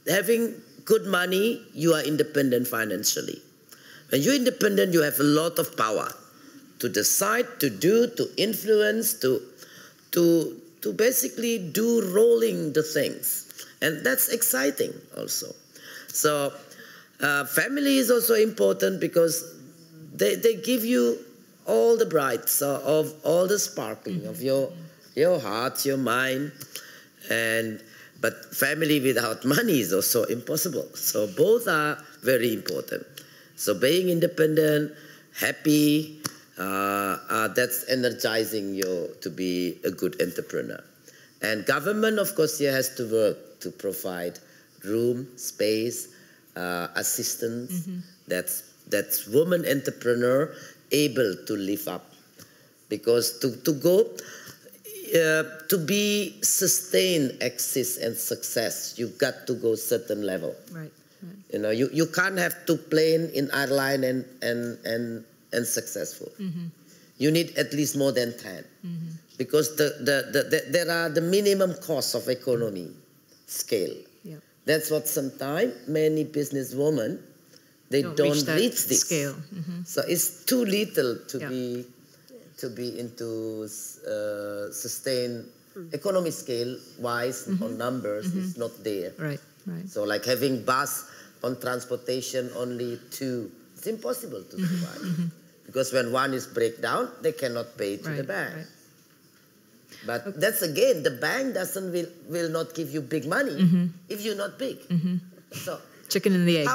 having good money, you are independent financially. When you're independent, you have a lot of power to decide, to do, to influence, to basically do rolling the things. And that's exciting also. So family is also important because they give you all the brights of all the sparkling of your heart, your mind. But family without money is also impossible. So both are very important. So being independent, happy, that's energizing you to be a good entrepreneur. And government, of course, here has to work to provide room, space, assistance. That's woman entrepreneur able to live up. Because to be sustained access and success, you've got to go certain level. Right. You know, you can't have 2 planes in airline and successful. You need at least more than 10. Because there are the minimum costs of economy scale. That's what sometimes many businesswomen, they don't reach this scale. So it's too little to be into sustained economy scale wise on numbers is not there. Right. So like having bus on transportation only 2, it's impossible to survive. Because when one is breakdown, they cannot pay to the bank. But that's again, the bank will not give you big money if you're not big. So chicken and the egg.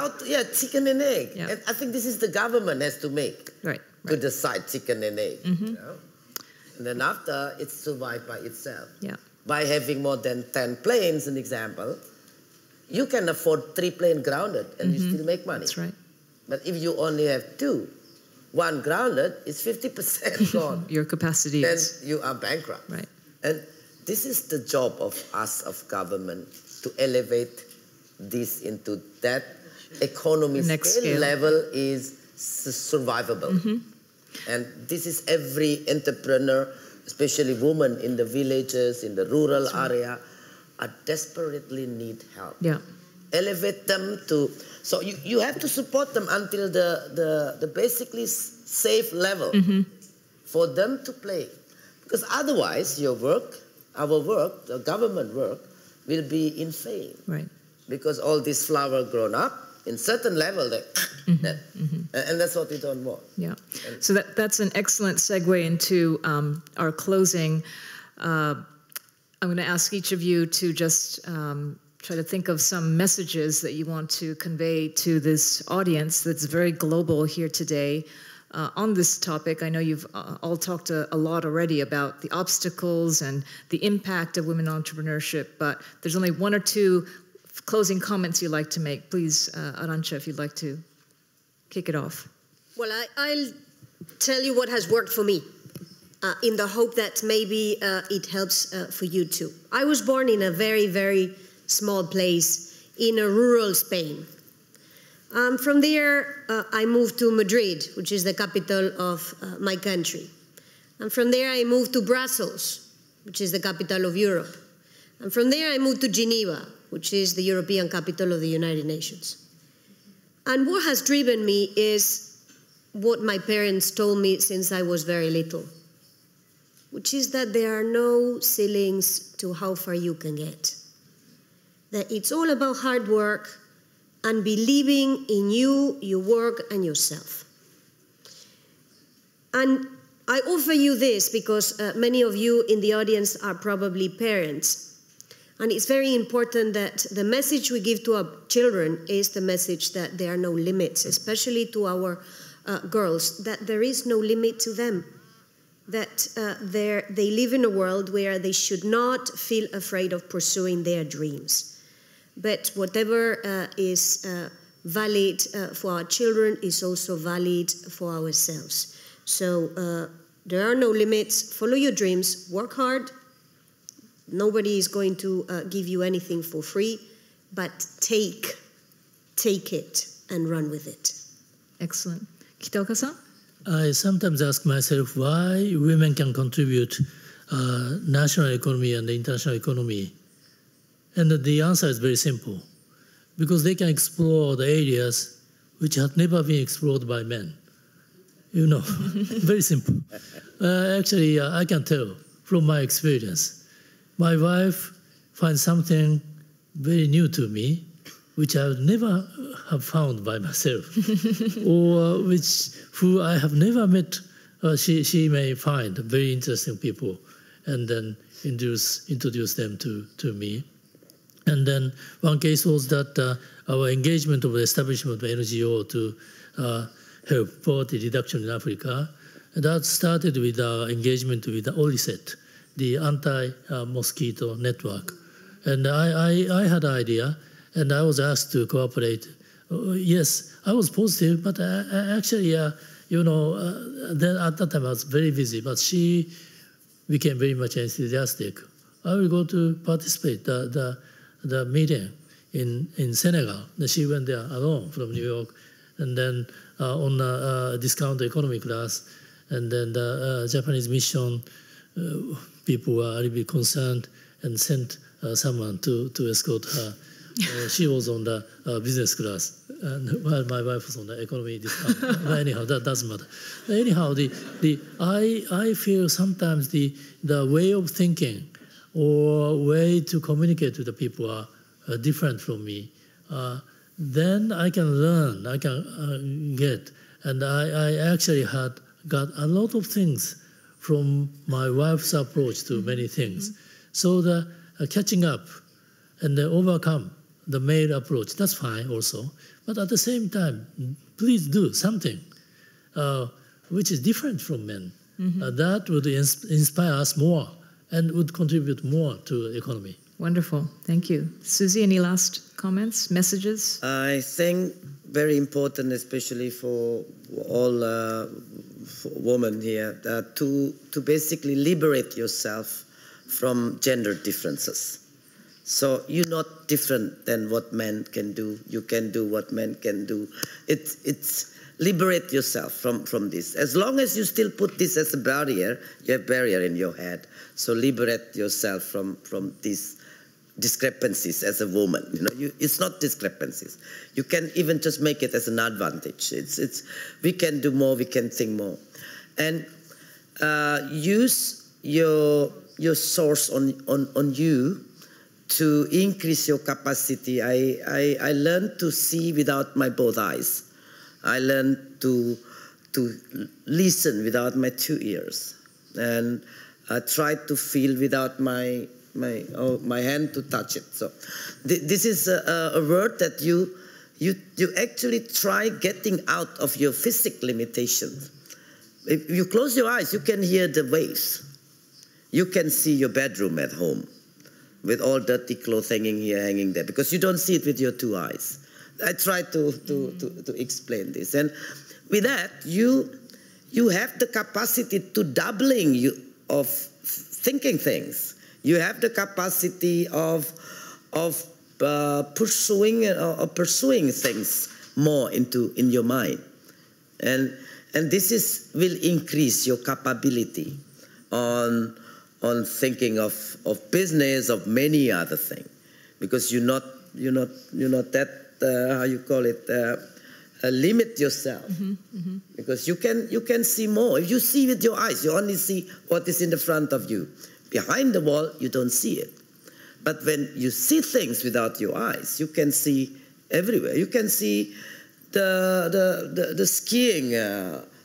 Chicken and egg. And I think this is the government has to make. To decide chicken and egg. You know? And then after, it's survived by itself. By having more than 10 planes, an example, you can afford 3 planes grounded and you still make money. That's right. But if you only have 2, 1 grounded, it's 50% gone. Your capacity then is. you are bankrupt. Right. And this is the job of us, of government, to elevate this into that economy scale level is survivable. And this is every entrepreneur, especially women in the villages, in the rural area, are desperately need help. Elevate them to, so you have to support them until the basically safe level for them to play. Because otherwise your work, our work, the government work, will be in vain. Right. Because all this flower grown up, in certain level, and that's what we don't want. So that's an excellent segue into our closing. I'm going to ask each of you to just try to think of some messages that you want to convey to this audience that's very global here today on this topic. I know you've all talked a lot already about the obstacles and the impact of women entrepreneurship, but there's only 1 or 2 closing comments you'd like to make. Please, Arantxa, if you'd like to kick it off. Well, I'll tell you what has worked for me in the hope that maybe it helps for you too. I was born in a very, very small place in a rural Spain. From there, I moved to Madrid, which is the capital of my country. And from there, I moved to Brussels, which is the capital of Europe. And from there, I moved to Geneva, which is the European capital of the United Nations. And what has driven me is what my parents told me since I was very little, which is that there are no ceilings to how far you can get. That it's all about hard work and believing in you, your work, and yourself. And I offer you this because many of you in the audience are probably parents. And it's very important that the message we give to our children is the message that there are no limits, especially to our girls, that there is no limit to them, that they live in a world where they should not feel afraid of pursuing their dreams. But whatever is valid for our children is also valid for ourselves. So there are no limits. Follow your dreams. Work hard. Nobody is going to give you anything for free, but take it and run with it. Excellent. Kitaoka-san? I sometimes ask myself why women can contribute national economy and the international economy. And the answer is very simple. Because they can explore the areas which had never been explored by men. You know, very simple. Actually, I can tell from my experience. My wife finds something very new to me, which I would never have found by myself, or who I have never met. She may find very interesting people, and then introduce them to me. And then one case was that our engagement of the establishment of NGO to help poverty reduction in Africa, that started with our engagement with the OLICET, the anti-mosquito network. And I had an idea, and I was asked to cooperate. Yes, I was positive, but actually, then at that time I was very busy, but she became very much enthusiastic. I will go to participate the meeting in Senegal. She went there alone from New York, and then on a discount economy class, and then the Japanese mission people were a little bit concerned and sent someone to escort her. She was on the business class, and while my wife was on the economy discount. But anyhow, that doesn't matter. Anyhow, I feel sometimes the way of thinking or way to communicate with the people are different from me. Then I can learn, I can get, and I actually got a lot of things from my wife's approach to many things. So the catching up and then overcome the male approach, that's fine also. But at the same time, please do something which is different from men. That would inspire us more and would contribute more to the economy. Wonderful. Thank you. Susie, any last comments, messages? I think very important, especially for all women here, to basically liberate yourself from gender differences. So you're not different than what men can do. You can do what men can do. It's liberate yourself from this. As long as you still put this as a barrier, you have barrier in your head. So liberate yourself from these discrepancies as a woman. It's not discrepancies. You can even just make it as an advantage. We can do more. We can think more, and use your source on you to increase your capacity. I learned to see without my both eyes. I learned to listen without my 2 ears, and I tried to feel without my hand to touch it. So this is a word that you actually try getting out of your physical limitations. If you close your eyes, you can hear the waves. You can see your bedroom at home with all dirty clothes hanging here, hanging there, because you don't see it with your 2 eyes. I try to explain this. And with that, you have the capacity to doubling of thinking things. You have the capacity of pursuing things more in your mind. And this will increase your capability on thinking of business, of many other things, because you're not that how you call it, limit yourself, because you can see more. If you see with your eyes, you only see what is in the front of you. Behind the wall, you don't see it. But when you see things without your eyes, you can see everywhere. You can see the skiing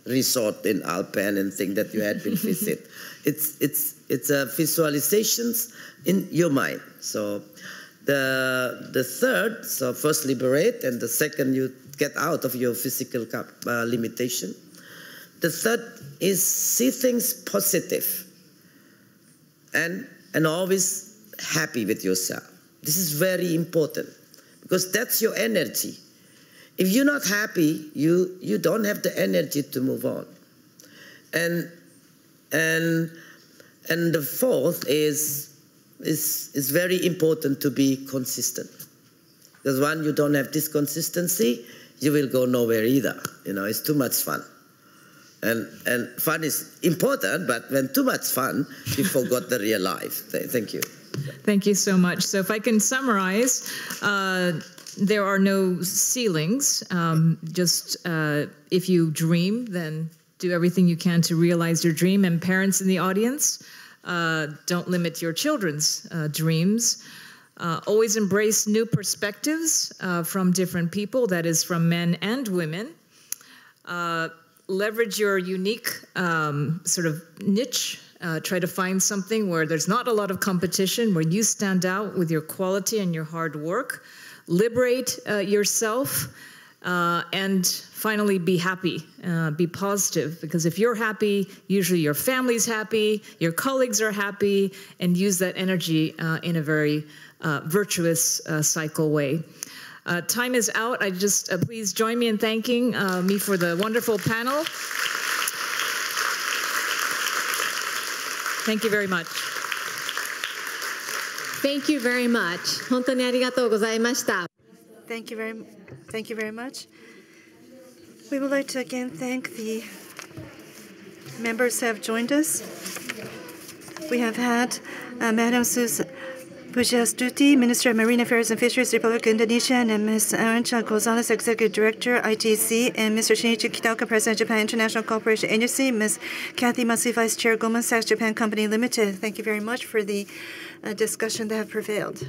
resort in Alpen and thing that you had been visit. It's visualizations in your mind. So the third, so first liberate, and the second you get out of your physical limitation. The third is see things positive and always happy with yourself. This is very important because that's your energy. If you're not happy, you don't have the energy to move on. And the fourth is very important to be consistent. Because when you don't have this consistency, you will go nowhere either. It's too much fun. And fun is important, but when too much fun, you forgot the real life. Thank you. Thank you so much. So if I can summarize, there are no ceilings. If you dream, then do everything you can to realize your dream. And parents in the audience, don't limit your children's dreams. Always embrace new perspectives from different people, that is from men and women. Leverage your unique sort of niche. Try to find something where there's not a lot of competition, where you stand out with your quality and your hard work. Liberate yourself, and finally be happy, be positive, because if you're happy, usually your family's happy, your colleagues are happy, and use that energy in a very virtuous cycle way. Time is out. I just please join me in thanking me for the wonderful panel. Thank you very much. Thank you very much. 本当にありがとうございました。Thank you very much. We would like to again thank the members who have joined us. We have had Madam Pujastuti, Minister of Marine Affairs and Fisheries, Republic of Indonesia, and Ms. Arantxa Gonzalez, Executive Director, ITC, and Mr. Shinichi Kitaoka, President, Japan International Cooperation Agency, Ms. Kathy Masui, Vice Chair, Goldman Sachs Japan Company Limited. Thank you very much for the discussion that have prevailed.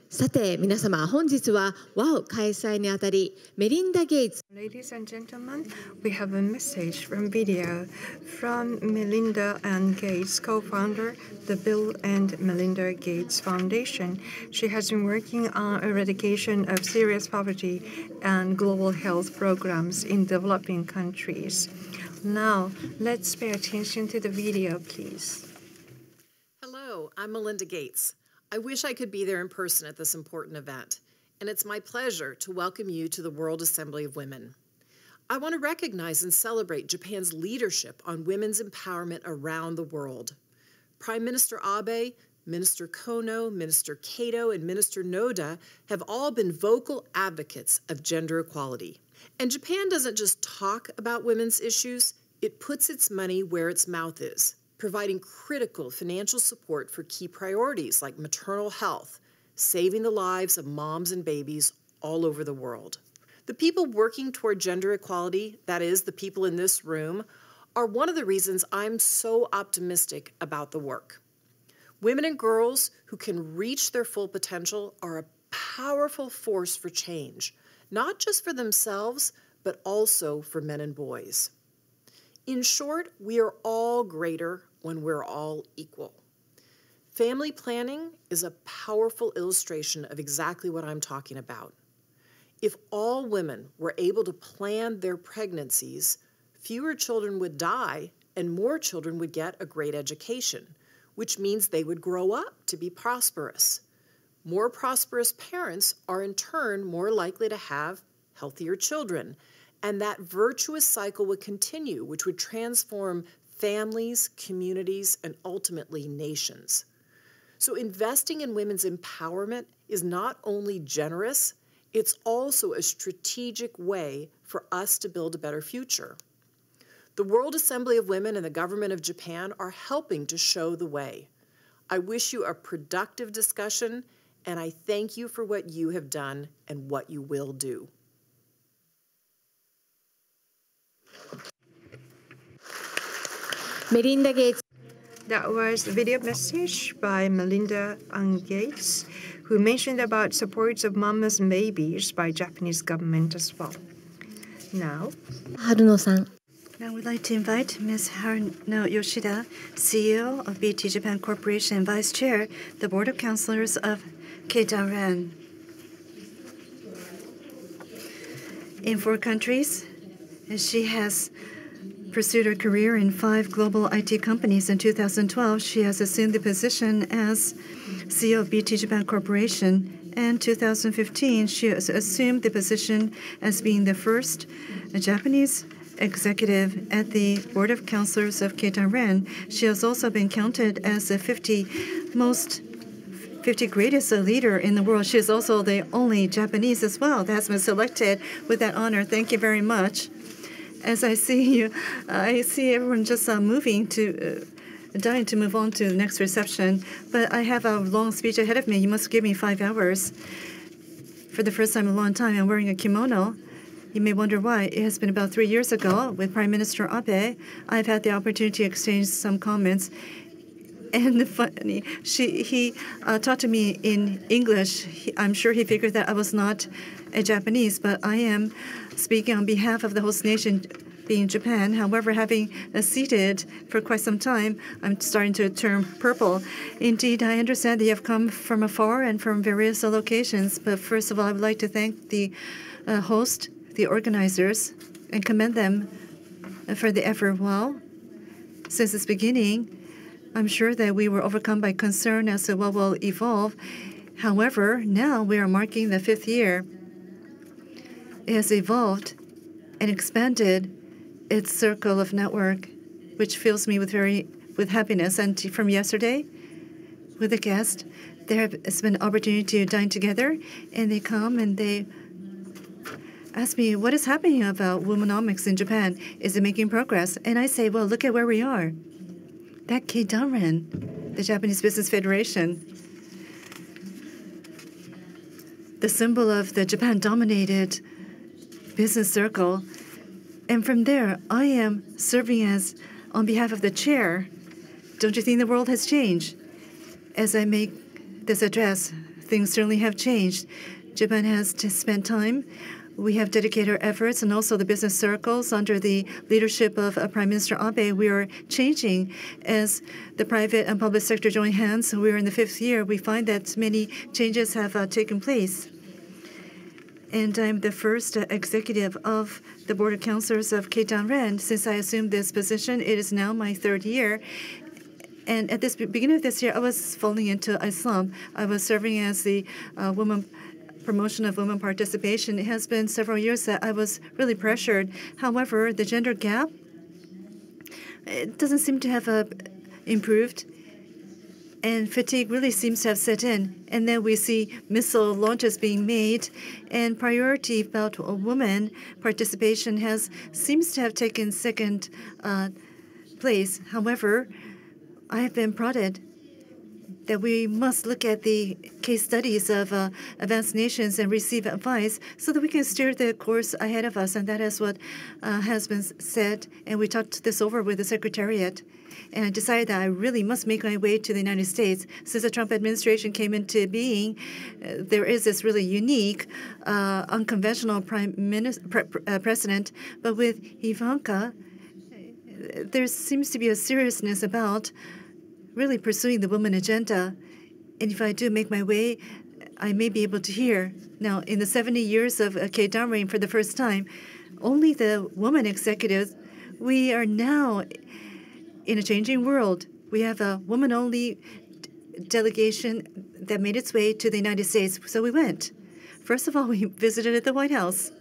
さて皆様、本日は WAW 開催にあたりメリンダ・ゲイツ Ladies and gentlemen, we have a message from video from Melinda and Gates, co-founder, the Bill and Melinda Gates Foundation. She has been working on eradication of serious poverty and global health programs in developing countries. Now, let's pay attention to the video, please. Hello, I'm Melinda Gates. I wish I could be there in person at this important event, and it's my pleasure to welcome you to the World Assembly of Women. I want to recognize and celebrate Japan's leadership on women's empowerment around the world. Prime Minister Abe, Minister Kono, Minister Kato, and Minister Noda have all been vocal advocates of gender equality. And Japan doesn't just talk about women's issues, it puts its money where its mouth is, providing critical financial support for key priorities like maternal health, saving the lives of moms and babies all over the world. The people working toward gender equality, that is, the people in this room, are one of the reasons I'm so optimistic about the work. Women and girls who can reach their full potential are a powerful force for change, not just for themselves, but also for men and boys. In short, we are all greater when we're all equal. Family planning is a powerful illustration of exactly what I'm talking about. If all women were able to plan their pregnancies, fewer children would die and more children would get a great education, which means they would grow up to be prosperous. More prosperous parents are in turn more likely to have healthier children, and that virtuous cycle would continue, which would transform families, communities, and ultimately nations. So investing in women's empowerment is not only generous, it's also a strategic way for us to build a better future. The World Assembly of Women and the government of Japan are helping to show the way. I wish you a productive discussion, and I thank you for what you have done and what you will do. Melinda Gates. That was a video message by Melinda Gates, who mentioned about supports of mamas and babies by Japanese government as well. Now, Haruno-san. Now we'd like to invite Ms. Haruno Yoshida, CEO of BT Japan Corporation and Vice Chair, the Board of Counselors of Keidanren. In 4 countries, she has pursued her career in 5 global IT companies. In 2012, she has assumed the position as CEO of BT Japan Corporation. And 2015, she has assumed the position as being the first Japanese executive at the Board of Counselors of Keidanren. She has also been counted as the 50 greatest leader in the world. She is also the only Japanese as well that has been selected with that honor. Thank you very much. As I see you, I see everyone just moving to dying to move on to the next reception. But I have a long speech ahead of me. You must give me 5 hours. For the first time in a long time, I'm wearing a kimono. You may wonder why. It has been about 3 years ago with Prime Minister Abe. I've had the opportunity to exchange some comments. And he talked to me in English. I'm sure he figured that I was not a Japanese, but I am speaking on behalf of the host nation, being Japan. However, having seated for quite some time, I'm starting to turn purple. Indeed, I understand that you have come from afar and from various locations. But first of all, I would like to thank the host, the organizers, and commend them for the effort. Well, since its beginning, I'm sure that we were overcome by concern as to what will evolve. However, now we are marking the 5th year. It has evolved and expanded its circle of network, which fills me with happiness. And from yesterday, with a guest, there has been an opportunity to dine together, and they come and they ask me, what is happening about womenomics in Japan? Is it making progress? And I say, well, look at where we are. That Keidanren, the Japanese Business Federation, the symbol of the Japan-dominated business circle. And from there, I am serving as on behalf of the chair. Don't you think the world has changed? As I make this address, things certainly have changed. Japan has spent time. We have dedicated our efforts, and also the business circles under the leadership of Prime Minister Abe. We are changing as the private and public sector join hands. We are in the 5th year. We find that many changes have taken place. And I'm the first executive of the Board of Counselors of Keidanren. Since I assumed this position, it is now my 3rd year. And at the beginning of this year, I was falling into Islam. I was serving as the promotion of women participation. It has been several years that I was really pressured. However, the gender gap, it doesn't seem to have improved. And fatigue really seems to have set in. And then we see missile launches being made, and priority about women participation seems to have taken 2nd place. However, I have been prodded that we must look at the case studies of advanced nations and receive advice so that we can steer the course ahead of us. And that is what has been said. And we talked this over with the Secretariat. And I decided that I really must make my way to the United States. Since the Trump administration came into being, there is this really unique, unconventional president. But with Ivanka, there seems to be a seriousness about really pursuing the woman agenda. And if I do make my way, I may be able to hear. Now, in the 70 years of Keidanren, for the first time, only the woman executives, we are now in a changing world. We have a woman-only delegation that made its way to the United States. So we went. First of all, we visited at the White House.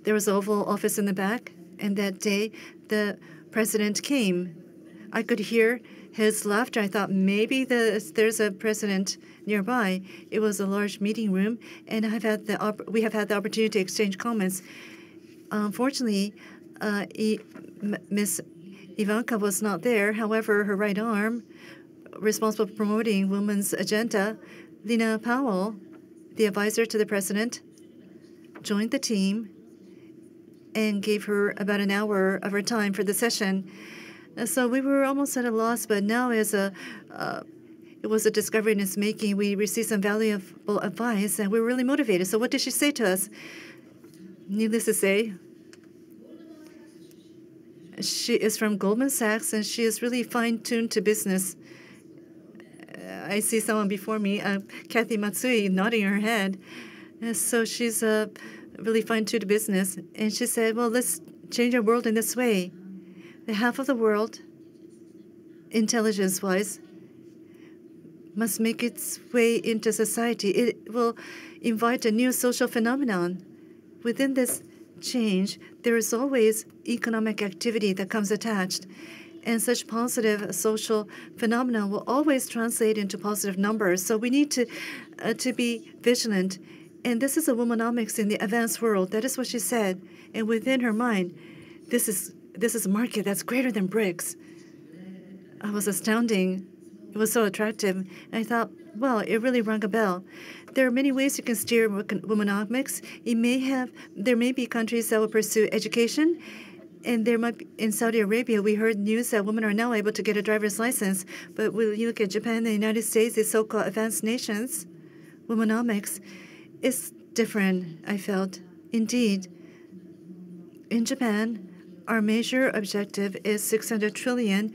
There was an Oval Office in the back, and that day, the president came. I could hear his laughter. I thought maybe there's a president nearby. It was a large meeting room, and we have had the opportunity to exchange comments. Unfortunately, Miss Ivanka was not there. However, her right arm, responsible for promoting women's agenda, Lena Powell, the advisor to the president, joined the team and gave her about an hour of her time for the session. So we were almost at a loss, but now it was a discovery in its making. We received some valuable advice, and we were really motivated. So what did she say to us? Needless to say, she is from Goldman Sachs, and she is really fine-tuned to business. I see someone before me, Kathy Matsui, nodding her head. So she's really fine-tuned to business. And she said, well, let's change our world in this way. The half of the world, intelligence-wise, must make its way into society. It will invite a new social phenomenon. Within this change, there is always economic activity that comes attached. And such positive social phenomena will always translate into positive numbers. So we need to be vigilant. And this is a womanomics in the advanced world. That is what she said. And within her mind, this is a market that's greater than BRICS. It was astounding. It was so attractive. And I thought, well, it really rang a bell. There are many ways you can steer womanomics. There may be countries that will pursue education. And there might be, in Saudi Arabia, we heard news that women are now able to get a driver's license. But when you look at Japan and the United States, these so-called advanced nations, womanomics is different, I felt. Indeed, in Japan, our major objective is 600 trillion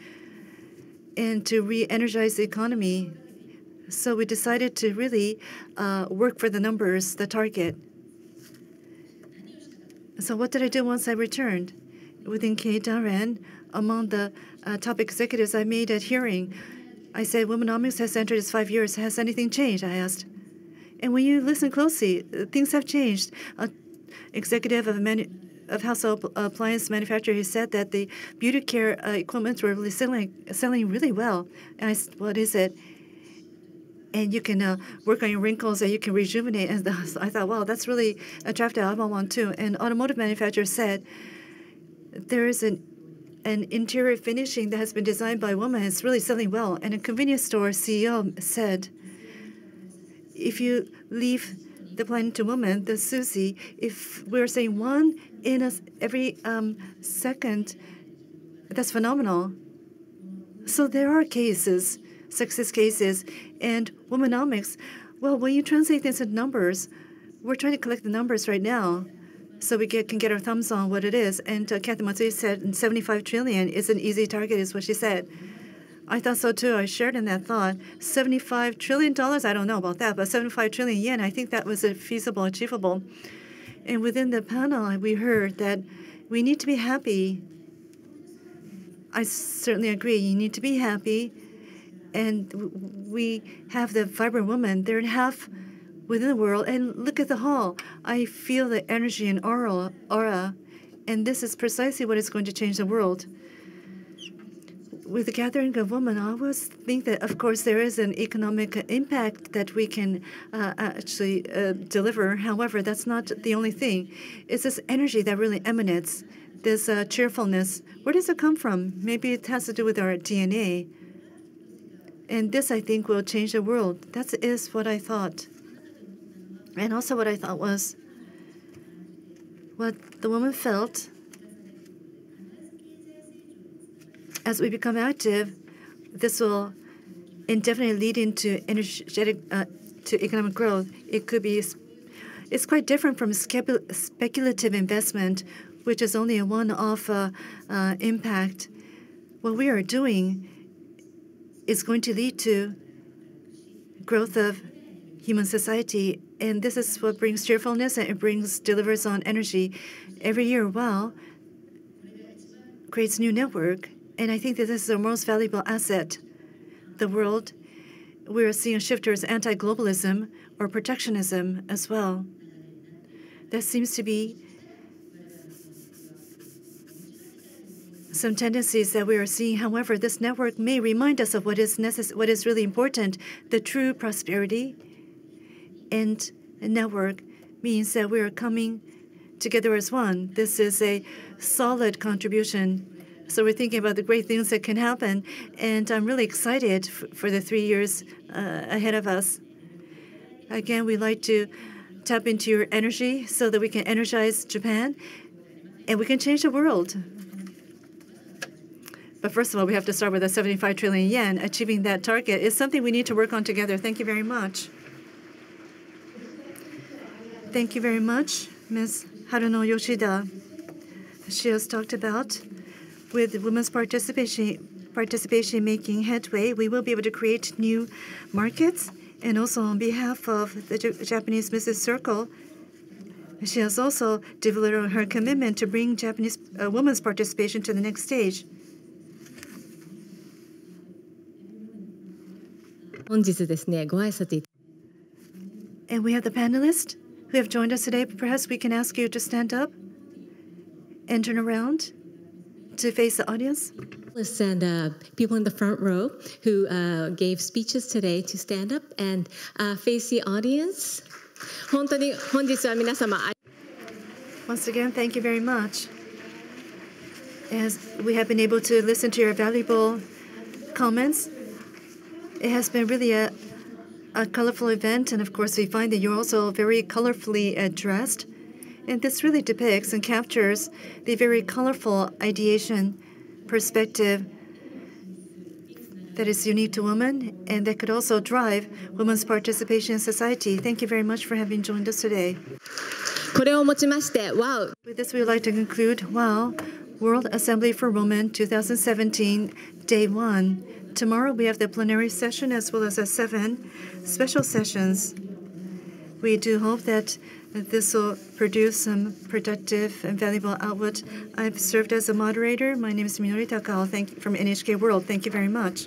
and to re-energize the economy. So we decided to really work for the numbers, the target. So what did I do once I returned? Within Day1, among the top executives, I made a hearing. I said, womanomics has entered its 5 years. Has anything changed? I asked. And when you listen closely, things have changed. Executive of household appliance manufacturer, he said that the beauty care equipment were really selling really well. And I said, what is it? And you can work on your wrinkles and you can rejuvenate. And I thought, wow, that's really attractive. I want one too. And automotive manufacturer said, there is an interior finishing that has been designed by a woman. It's really selling well. And a convenience store CEO said, if you leave the planet to women, the Susie, if we're saying one in every second, that's phenomenal. So there are cases, success cases, and womanomics. Well, when you translate this into numbers, we're trying to collect the numbers right now so we can get our thumbs on what it is. And Kathy Matsui said 75 trillion is an easy target, is what she said. I thought so too. I shared in that thought. $75 trillion, I don't know about that, but 75 trillion yen, I think that was feasible, achievable. And within the panel, we heard that we need to be happy. I certainly agree. You need to be happy. And we have the vibrant woman. They're half within the world. And look at the hall. I feel the energy and aura. And this is precisely what is going to change the world. With the gathering of women, I always think that, of course, there is an economic impact that we can actually deliver. However, that's not the only thing. It's this energy that really emanates, this cheerfulness. Where does it come from? Maybe it has to do with our DNA. And this, I think, will change the world. That is what I thought. And also what I thought was what the woman felt. As we become active, this will indefinitely lead into to economic growth. It's quite different from speculative investment, which is only a one-off impact. What we are doing is going to lead to growth of human society, and this is what brings cheerfulness and it delivers on energy. Every year, WAW creates new network. And I think that this is our most valuable asset. The world, we are seeing a shift towards anti-globalism or protectionism as well. That seems to be some tendencies that we are seeing. However, this network may remind us of what is really important. The true prosperity and a network means that we are coming together as one. This is a solid contribution. So we're thinking about the great things that can happen, and I'm really excited for the 3 years ahead of us. Again, we'd like to tap into your energy so that we can energize Japan and we can change the world. But first of all, we have to start with the 75 trillion yen. Achieving that target is something we need to work on together. Thank you very much. Thank you very much, Ms. Haruno Yoshida. She has talked about with women's participation making headway, we will be able to create new markets. And also on behalf of the Japanese Business Circle, she has also developed her commitment to bring Japanese women's participation to the next stage. And we have the panelists who have joined us today. Perhaps we can ask you to stand up and turn around to face the audience. And people in the front row who gave speeches today to stand up and face the audience. Once again, thank you very much. As we have been able to listen to your valuable comments, it has been really a colorful event, and of course we find that you're also very colorfully dressed. And this really depicts and captures the very colorful ideation perspective that is unique to women and that could also drive women's participation in society. Thank you very much for having joined us today. With this, we would like to conclude WOW, World Assembly for Women 2017, Day 1. Tomorrow we have the plenary session as well as 7 special sessions. We do hope that this will produce some productive and valuable output. I've served as a moderator. My name is Minori Takao from NHK World. Thank you very much.